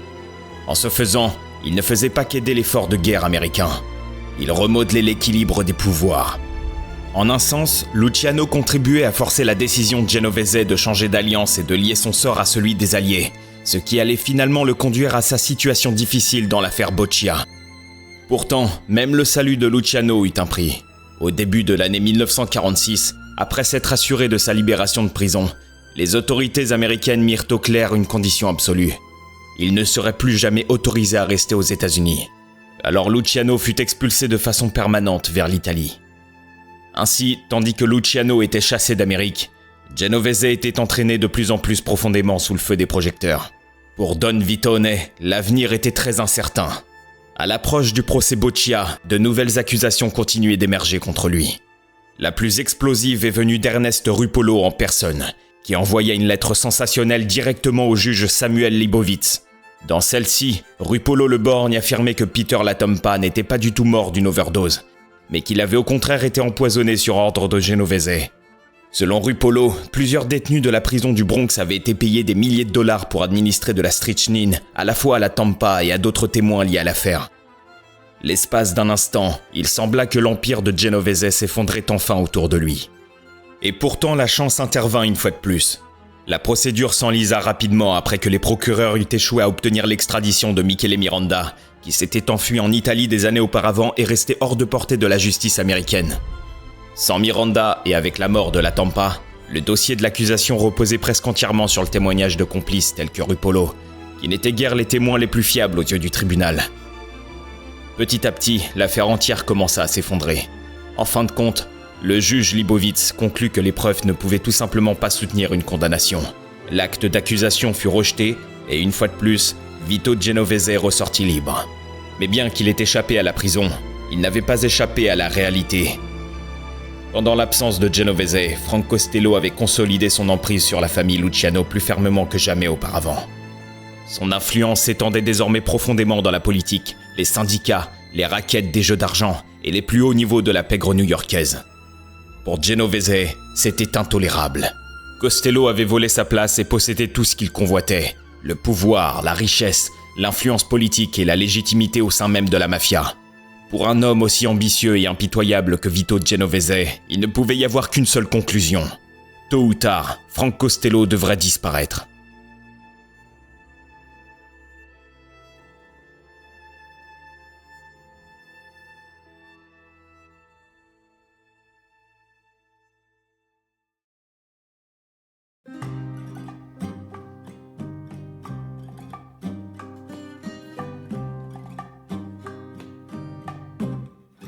En ce faisant, il ne faisait pas qu'aider l'effort de guerre américain. Il remodelait l'équilibre des pouvoirs. En un sens, Luciano contribuait à forcer la décision de Genovese de changer d'alliance et de lier son sort à celui des Alliés, ce qui allait finalement le conduire à sa situation difficile dans l'affaire Boccia. Pourtant, même le salut de Luciano eut un prix. Au début de l'année 1946, après s'être assuré de sa libération de prison, les autorités américaines mirent au clair une condition absolue. Il ne serait plus jamais autorisé à rester aux États-Unis. Alors Luciano fut expulsé de façon permanente vers l'Italie. Ainsi, tandis que Luciano était chassé d'Amérique, Genovese était entraîné de plus en plus profondément sous le feu des projecteurs. Pour Don Vitone, l'avenir était très incertain. À l'approche du procès Boccia, de nouvelles accusations continuaient d'émerger contre lui. La plus explosive est venue d'Ernest Rupolo en personne, qui envoya une lettre sensationnelle directement au juge Samuel Leibowitz. Dans celle-ci, Rupolo le Borgne affirmait que Peter Latompa n'était pas du tout mort d'une overdose, mais qu'il avait au contraire été empoisonné sur ordre de Genovese. Selon Rupolo, plusieurs détenus de la prison du Bronx avaient été payés des milliers de dollars pour administrer de la strychnine, à la fois à Latompa et à d'autres témoins liés à l'affaire. L'espace d'un instant, il sembla que l'empire de Genovese s'effondrait enfin autour de lui. Et pourtant la chance intervint une fois de plus. La procédure s'enlisa rapidement après que les procureurs eurent échoué à obtenir l'extradition de Michele Miranda, qui s'était enfui en Italie des années auparavant et resté hors de portée de la justice américaine. Sans Miranda et avec la mort de Latompa, le dossier de l'accusation reposait presque entièrement sur le témoignage de complices tels que Rupolo, qui n'étaient guère les témoins les plus fiables aux yeux du tribunal. Petit à petit, l'affaire entière commença à s'effondrer. En fin de compte, le juge Leibowitz conclut que les preuves ne pouvaient tout simplement pas soutenir une condamnation. L'acte d'accusation fut rejeté et une fois de plus, Vito Genovese ressortit libre. Mais bien qu'il ait échappé à la prison, il n'avait pas échappé à la réalité. Pendant l'absence de Genovese, Frank Costello avait consolidé son emprise sur la famille Luciano plus fermement que jamais auparavant. Son influence s'étendait désormais profondément dans la politique, les syndicats, les raquettes des jeux d'argent et les plus hauts niveaux de la pègre new-yorkaise. Pour Genovese, c'était intolérable. Costello avait volé sa place et possédait tout ce qu'il convoitait. Le pouvoir, la richesse, l'influence politique et la légitimité au sein même de la mafia. Pour un homme aussi ambitieux et impitoyable que Vito Genovese, il ne pouvait y avoir qu'une seule conclusion. Tôt ou tard, Frank Costello devrait disparaître.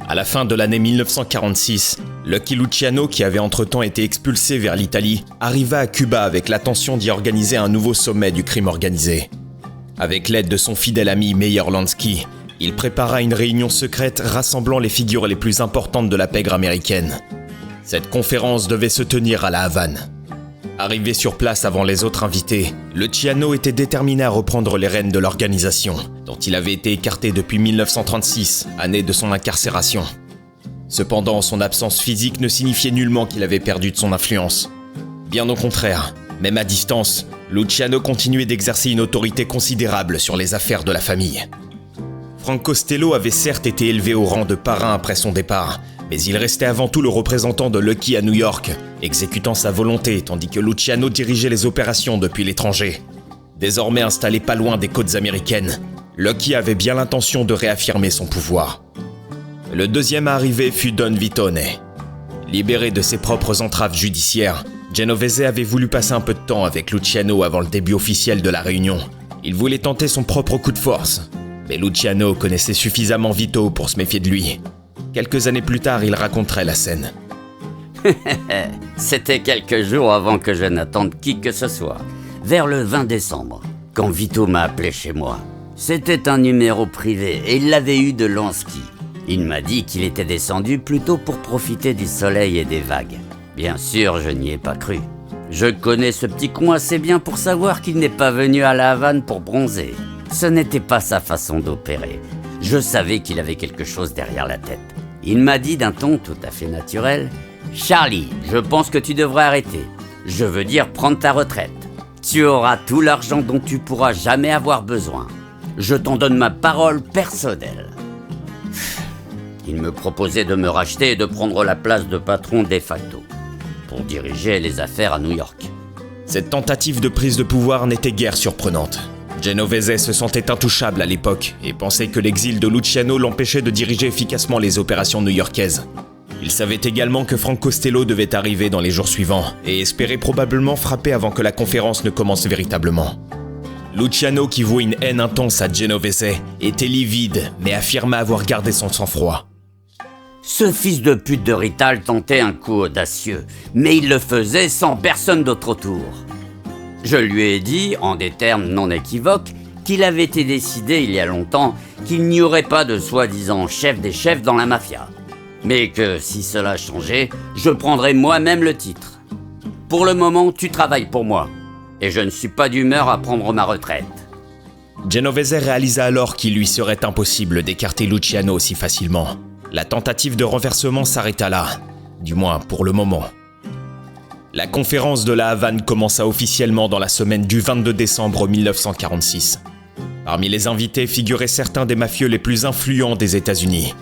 À la fin de l'année 1946, Lucky Luciano, qui avait entre-temps été expulsé vers l'Italie, arriva à Cuba avec l'intention d'y organiser un nouveau sommet du crime organisé. Avec l'aide de son fidèle ami Meyer Lansky, il prépara une réunion secrète rassemblant les figures les plus importantes de la pègre américaine. Cette conférence devait se tenir à La Havane. Arrivé sur place avant les autres invités, Luciano était déterminé à reprendre les rênes de l'organisation, dont il avait été écarté depuis 1936, année de son incarcération. Cependant, son absence physique ne signifiait nullement qu'il avait perdu de son influence. Bien au contraire, même à distance, Luciano continuait d'exercer une autorité considérable sur les affaires de la famille. Frank Costello avait certes été élevé au rang de parrain après son départ, mais il restait avant tout le représentant de Lucky à New York, exécutant sa volonté tandis que Luciano dirigeait les opérations depuis l'étranger. Désormais installé pas loin des côtes américaines, Lucky avait bien l'intention de réaffirmer son pouvoir. Le deuxième à arriver fut Don Vitone. Libéré de ses propres entraves judiciaires, Genovese avait voulu passer un peu de temps avec Luciano avant le début officiel de la réunion. Il voulait tenter son propre coup de force, mais Luciano connaissait suffisamment Vito pour se méfier de lui. Quelques années plus tard, il raconterait la scène. C'était quelques jours avant que je n'attende qui que ce soit, vers le 20 décembre, quand Vito m'a appelé chez moi. C'était un numéro privé et il l'avait eu de Lansky. Il m'a dit qu'il était descendu plutôt pour profiter du soleil et des vagues. Bien sûr, je n'y ai pas cru. Je connais ce petit con assez bien pour savoir qu'il n'est pas venu à La Havane pour bronzer. Ce n'était pas sa façon d'opérer. Je savais qu'il avait quelque chose derrière la tête. Il m'a dit d'un ton tout à fait naturel « Charlie, je pense que tu devrais arrêter. Je veux dire prendre ta retraite. Tu auras tout l'argent dont tu pourras jamais avoir besoin. Je t'en donne ma parole personnelle. » Il me proposait de me racheter et de prendre la place de patron de facto pour diriger les affaires à New York. Cette tentative de prise de pouvoir n'était guère surprenante. Genovese se sentait intouchable à l'époque et pensait que l'exil de Luciano l'empêchait de diriger efficacement les opérations new-yorkaises. Il savait également que Frank Costello devait arriver dans les jours suivants et espérait probablement frapper avant que la conférence ne commence véritablement. Luciano, qui vouait une haine intense à Genovese, était livide mais affirma avoir gardé son sang-froid. Ce fils de pute de Rital tentait un coup audacieux, mais il le faisait sans personne d'autre autour. Je lui ai dit, en des termes non équivoques, qu'il avait été décidé il y a longtemps qu'il n'y aurait pas de soi-disant chef des chefs dans la mafia. Mais que si cela changeait, je prendrais moi-même le titre. Pour le moment, tu travailles pour moi. Et je ne suis pas d'humeur à prendre ma retraite. Genovese réalisa alors qu'il lui serait impossible d'écarter Luciano si facilement. La tentative de renversement s'arrêta là, du moins pour le moment. La conférence de la Havane commença officiellement dans la semaine du 22 décembre 1946. Parmi les invités figuraient certains des mafieux les plus influents des États-Unis.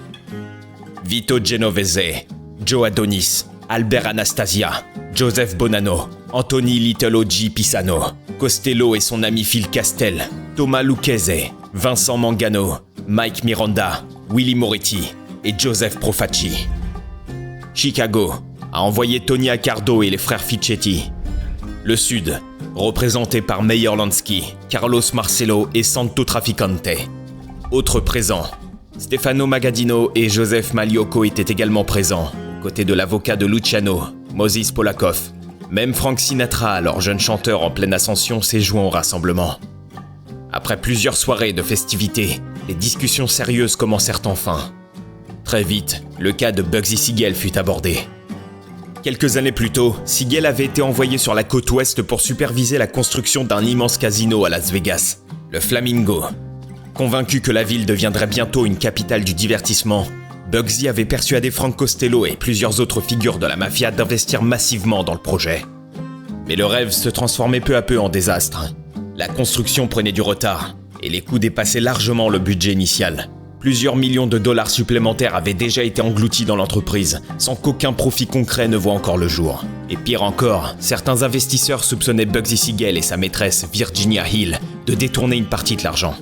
Vito Genovese, Joe Adonis, Albert Anastasia, Joseph Bonanno, Anthony Little O.G. Pisano, Costello et son ami Phil Castell, Thomas Lucchese, Vincent Mangano, Mike Miranda, Willie Moretti et Joseph Profacci. Chicago a envoyé Tony Accardo et les frères Ficcetti. Le Sud, représenté par Meyer Lansky, Carlos Marcello et Santo Trafficante. Autres présents, Stefano Magaddino et Joseph Magliocco étaient également présents, côté de l'avocat de Luciano, Moses Polakov. Même Frank Sinatra, alors jeune chanteur en pleine ascension, s'est joint au rassemblement. Après plusieurs soirées de festivités, les discussions sérieuses commencèrent enfin. Très vite, le cas de Bugsy Siegel fut abordé. Quelques années plus tôt, Siegel avait été envoyé sur la côte ouest pour superviser la construction d'un immense casino à Las Vegas, le Flamingo. Convaincu que la ville deviendrait bientôt une capitale du divertissement, Bugsy avait persuadé Frank Costello et plusieurs autres figures de la mafia d'investir massivement dans le projet. Mais le rêve se transformait peu à peu en désastre. La construction prenait du retard, et les coûts dépassaient largement le budget initial. Plusieurs millions de dollars supplémentaires avaient déjà été engloutis dans l'entreprise, sans qu'aucun profit concret ne voie encore le jour. Et pire encore, certains investisseurs soupçonnaient Bugsy Siegel et sa maîtresse Virginia Hill de détourner une partie de l'argent.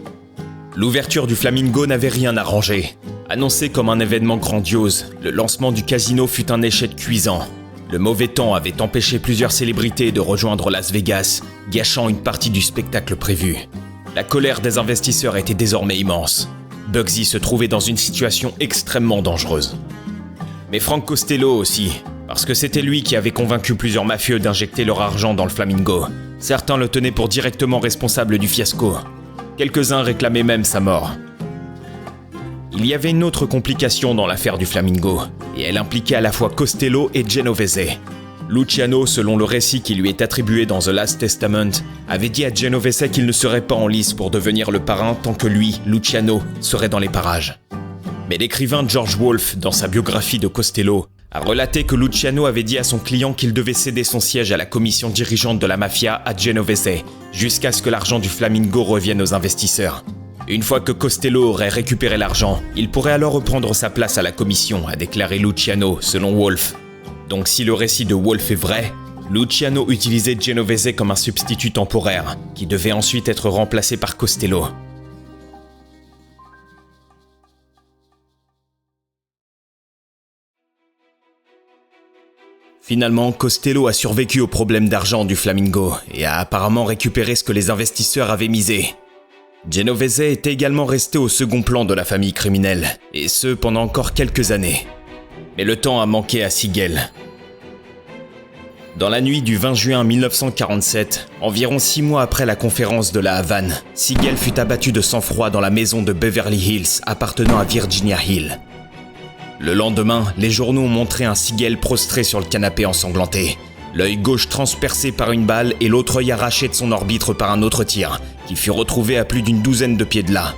L'ouverture du Flamingo n'avait rien arrangé. Annoncé comme un événement grandiose, le lancement du casino fut un échec cuisant. Le mauvais temps avait empêché plusieurs célébrités de rejoindre Las Vegas, gâchant une partie du spectacle prévu. La colère des investisseurs était désormais immense. Bugsy se trouvait dans une situation extrêmement dangereuse. Mais Frank Costello aussi, parce que c'était lui qui avait convaincu plusieurs mafieux d'injecter leur argent dans le Flamingo. Certains le tenaient pour directement responsable du fiasco. Quelques-uns réclamaient même sa mort. Il y avait une autre complication dans l'affaire du Flamingo, et elle impliquait à la fois Costello et Genovese. Luciano, selon le récit qui lui est attribué dans The Last Testament, avait dit à Genovese qu'il ne serait pas en lice pour devenir le parrain tant que lui, Luciano, serait dans les parages. Mais l'écrivain George Wolfe, dans sa biographie de Costello, a relaté que Luciano avait dit à son client qu'il devait céder son siège à la commission dirigeante de la mafia à Genovese, jusqu'à ce que l'argent du Flamingo revienne aux investisseurs. Une fois que Costello aurait récupéré l'argent, il pourrait alors reprendre sa place à la commission, a déclaré Luciano, selon Wolfe. Donc si le récit de Wolfe est vrai, Luciano utilisait Genovese comme un substitut temporaire, qui devait ensuite être remplacé par Costello. Finalement, Costello a survécu au problème d'argent du Flamingo et a apparemment récupéré ce que les investisseurs avaient misé. Genovese était également resté au second plan de la famille criminelle, et ce pendant encore quelques années. Mais le temps a manqué à Siegel. Dans la nuit du 20 juin 1947, environ 6 mois après la conférence de la Havane, Siegel fut abattu de sang-froid dans la maison de Beverly Hills appartenant à Virginia Hill. Le lendemain, les journaux ont montré un Siegel prostré sur le canapé ensanglanté, l'œil gauche transpercé par une balle et l'autre œil arraché de son orbitre par un autre tir, qui fut retrouvé à plus d'une douzaine de pieds de là.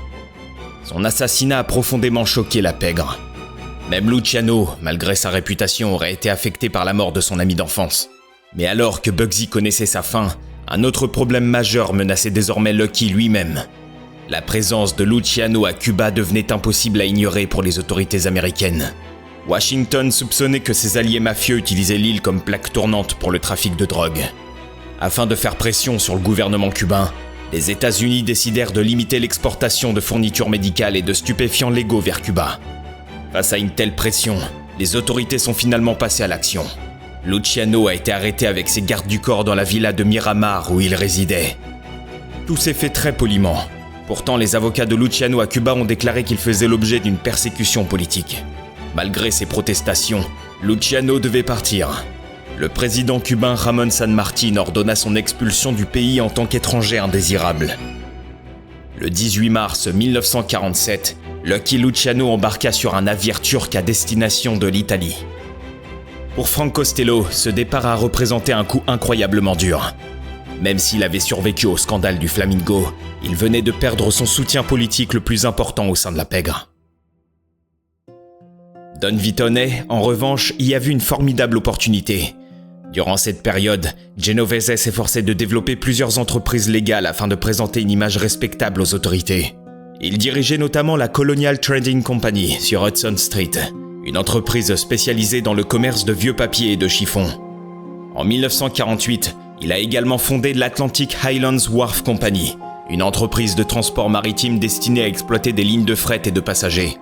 Son assassinat a profondément choqué la pègre. Même Luciano, malgré sa réputation, aurait été affecté par la mort de son ami d'enfance. Mais alors que Bugsy connaissait sa fin, un autre problème majeur menaçait désormais Lucky lui-même. La présence de Luciano à Cuba devenait impossible à ignorer pour les autorités américaines. Washington soupçonnait que ses alliés mafieux utilisaient l'île comme plaque tournante pour le trafic de drogue. Afin de faire pression sur le gouvernement cubain, les États-Unis décidèrent de limiter l'exportation de fournitures médicales et de stupéfiants légaux vers Cuba. Face à une telle pression, les autorités sont finalement passées à l'action. Luciano a été arrêté avec ses gardes du corps dans la villa de Miramar où il résidait. Tout s'est fait très poliment. Pourtant, les avocats de Luciano à Cuba ont déclaré qu'il faisait l'objet d'une persécution politique. Malgré ses protestations, Luciano devait partir. Le président cubain Ramón San Martín ordonna son expulsion du pays en tant qu'étranger indésirable. Le 18 mars 1947, Lucky Luciano embarqua sur un navire turc à destination de l'Italie. Pour Frank Costello, ce départ a représenté un coup incroyablement dur. Même s'il avait survécu au scandale du Flamingo, il venait de perdre son soutien politique le plus important au sein de la pègre. Don Vitone, en revanche, y a vu une formidable opportunité. Durant cette période, Genovese s'efforçait de développer plusieurs entreprises légales afin de présenter une image respectable aux autorités. Il dirigeait notamment la Colonial Trading Company sur Hudson Street, une entreprise spécialisée dans le commerce de vieux papiers et de chiffons. En 1948, il a également fondé l'Atlantic Highlands Wharf Company, une entreprise de transport maritime destinée à exploiter des lignes de fret et de passagers.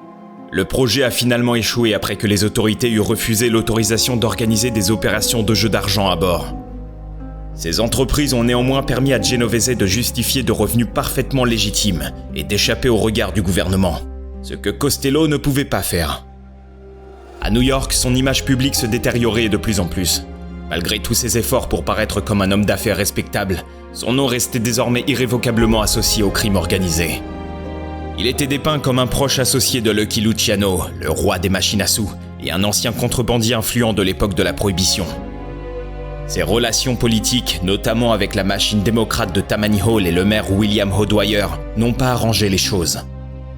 Le projet a finalement échoué après que les autorités eurent refusé l'autorisation d'organiser des opérations de jeux d'argent à bord. Ces entreprises ont néanmoins permis à Genovese de justifier de revenus parfaitement légitimes et d'échapper au regard du gouvernement, ce que Costello ne pouvait pas faire. À New York, son image publique se détériorait de plus en plus. Malgré tous ses efforts pour paraître comme un homme d'affaires respectable, son nom restait désormais irrévocablement associé au crime organisé. Il était dépeint comme un proche associé de Lucky Luciano, le roi des machines à sous, et un ancien contrebandier influent de l'époque de la Prohibition. Ses relations politiques, notamment avec la machine démocrate de Tammany Hall et le maire William O'Dwyer, n'ont pas arrangé les choses.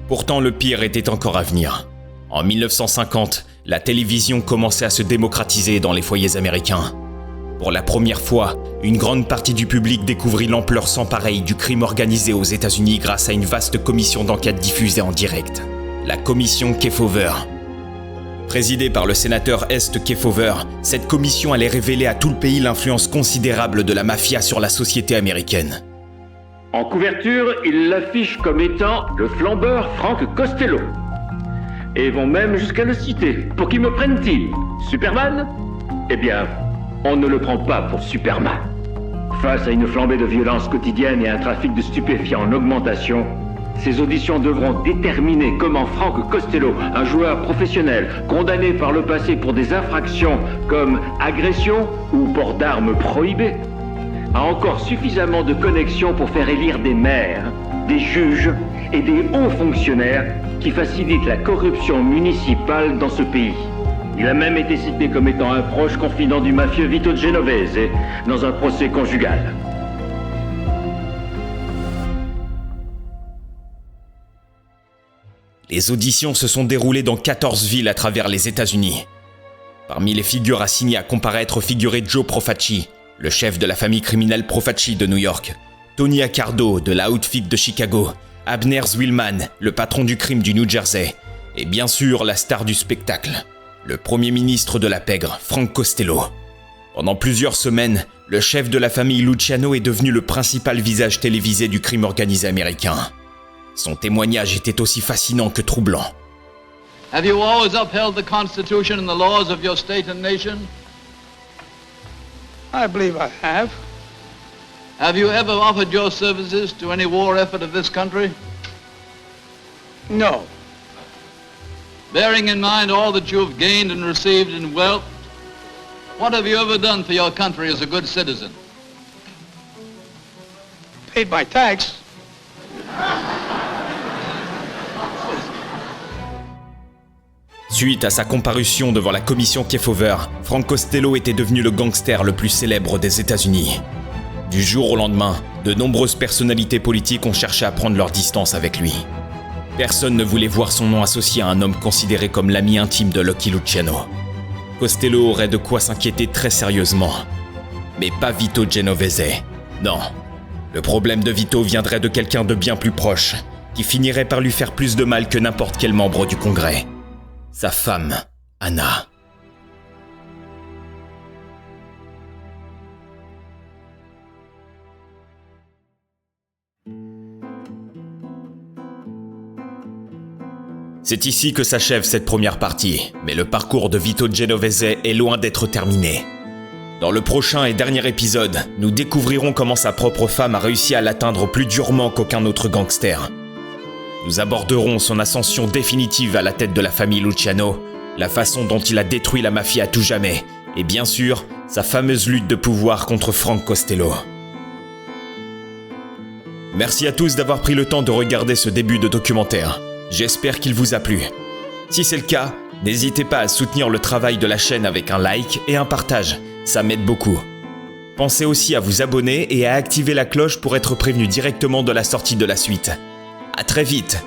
Pourtant, le pire était encore à venir. En 1950, la télévision commençait à se démocratiser dans les foyers américains. Pour la première fois, une grande partie du public découvrit l'ampleur sans pareille du crime organisé aux États-Unis grâce à une vaste commission d'enquête diffusée en direct, la commission Kefauver. Présidée par le sénateur Est Kefauver, cette commission allait révéler à tout le pays l'influence considérable de la mafia sur la société américaine. En couverture, ils l'affichent comme étant le flambeur Frank Costello. Et vont même jusqu'à le citer. Pour qui me prennent-ils? Superman? Eh bien, on ne le prend pas pour Superman. Face à une flambée de violence quotidienne et un trafic de stupéfiants en augmentation, ces auditions devront déterminer comment Frank Costello, un joueur professionnel condamné par le passé pour des infractions comme agression ou port d'armes prohibées, a encore suffisamment de connexions pour faire élire des maires, des juges et des hauts fonctionnaires qui facilitent la corruption municipale dans ce pays. Il a même été cité comme étant un proche confident du mafieux Vito Genovese dans un procès conjugal. Les auditions se sont déroulées dans 14 villes à travers les États-Unis. Parmi les figures assignées à comparaître figurait Joe Profaci, le chef de la famille criminelle Profaci de New York, Tony Accardo de la Outfit de Chicago, Abner Zwillman, le patron du crime du New Jersey, et bien sûr la star du spectacle, le premier ministre de la pègre, Frank Costello. Pendant plusieurs semaines, le chef de la famille Luciano est devenu le principal visage télévisé du crime organisé américain. Son témoignage était aussi fascinant que troublant. Have you always upheld the Constitution and the laws of your state and nation? I believe I have. Have you ever offered your services to any war effort of this country? No. Bearing in mind all that you have gained and received in wealth, what have you ever done for your country as a good citizen? Paid my tax. Suite à sa comparution devant la commission Kefauver, Frank Costello était devenu le gangster le plus célèbre des États-Unis. Du jour au lendemain, de nombreuses personnalités politiques ont cherché à prendre leur distance avec lui. Personne ne voulait voir son nom associé à un homme considéré comme l'ami intime de Lucky Luciano. Costello aurait de quoi s'inquiéter très sérieusement. Mais pas Vito Genovese. Non. Le problème de Vito viendrait de quelqu'un de bien plus proche, qui finirait par lui faire plus de mal que n'importe quel membre du Congrès. Sa femme, Anna. C'est ici que s'achève cette première partie, mais le parcours de Vito Genovese est loin d'être terminé. Dans le prochain et dernier épisode, nous découvrirons comment sa propre femme a réussi à l'atteindre plus durement qu'aucun autre gangster. Nous aborderons son ascension définitive à la tête de la famille Luciano, la façon dont il a détruit la mafia à tout jamais, et bien sûr, sa fameuse lutte de pouvoir contre Frank Costello. Merci à tous d'avoir pris le temps de regarder ce début de documentaire. J'espère qu'il vous a plu. Si c'est le cas, N'hésitez pas à soutenir le travail de la chaîne avec un like et un partage, ça m'aide beaucoup. Pensez aussi à vous abonner et à activer la cloche pour être prévenu directement de la sortie de la suite. À très vite!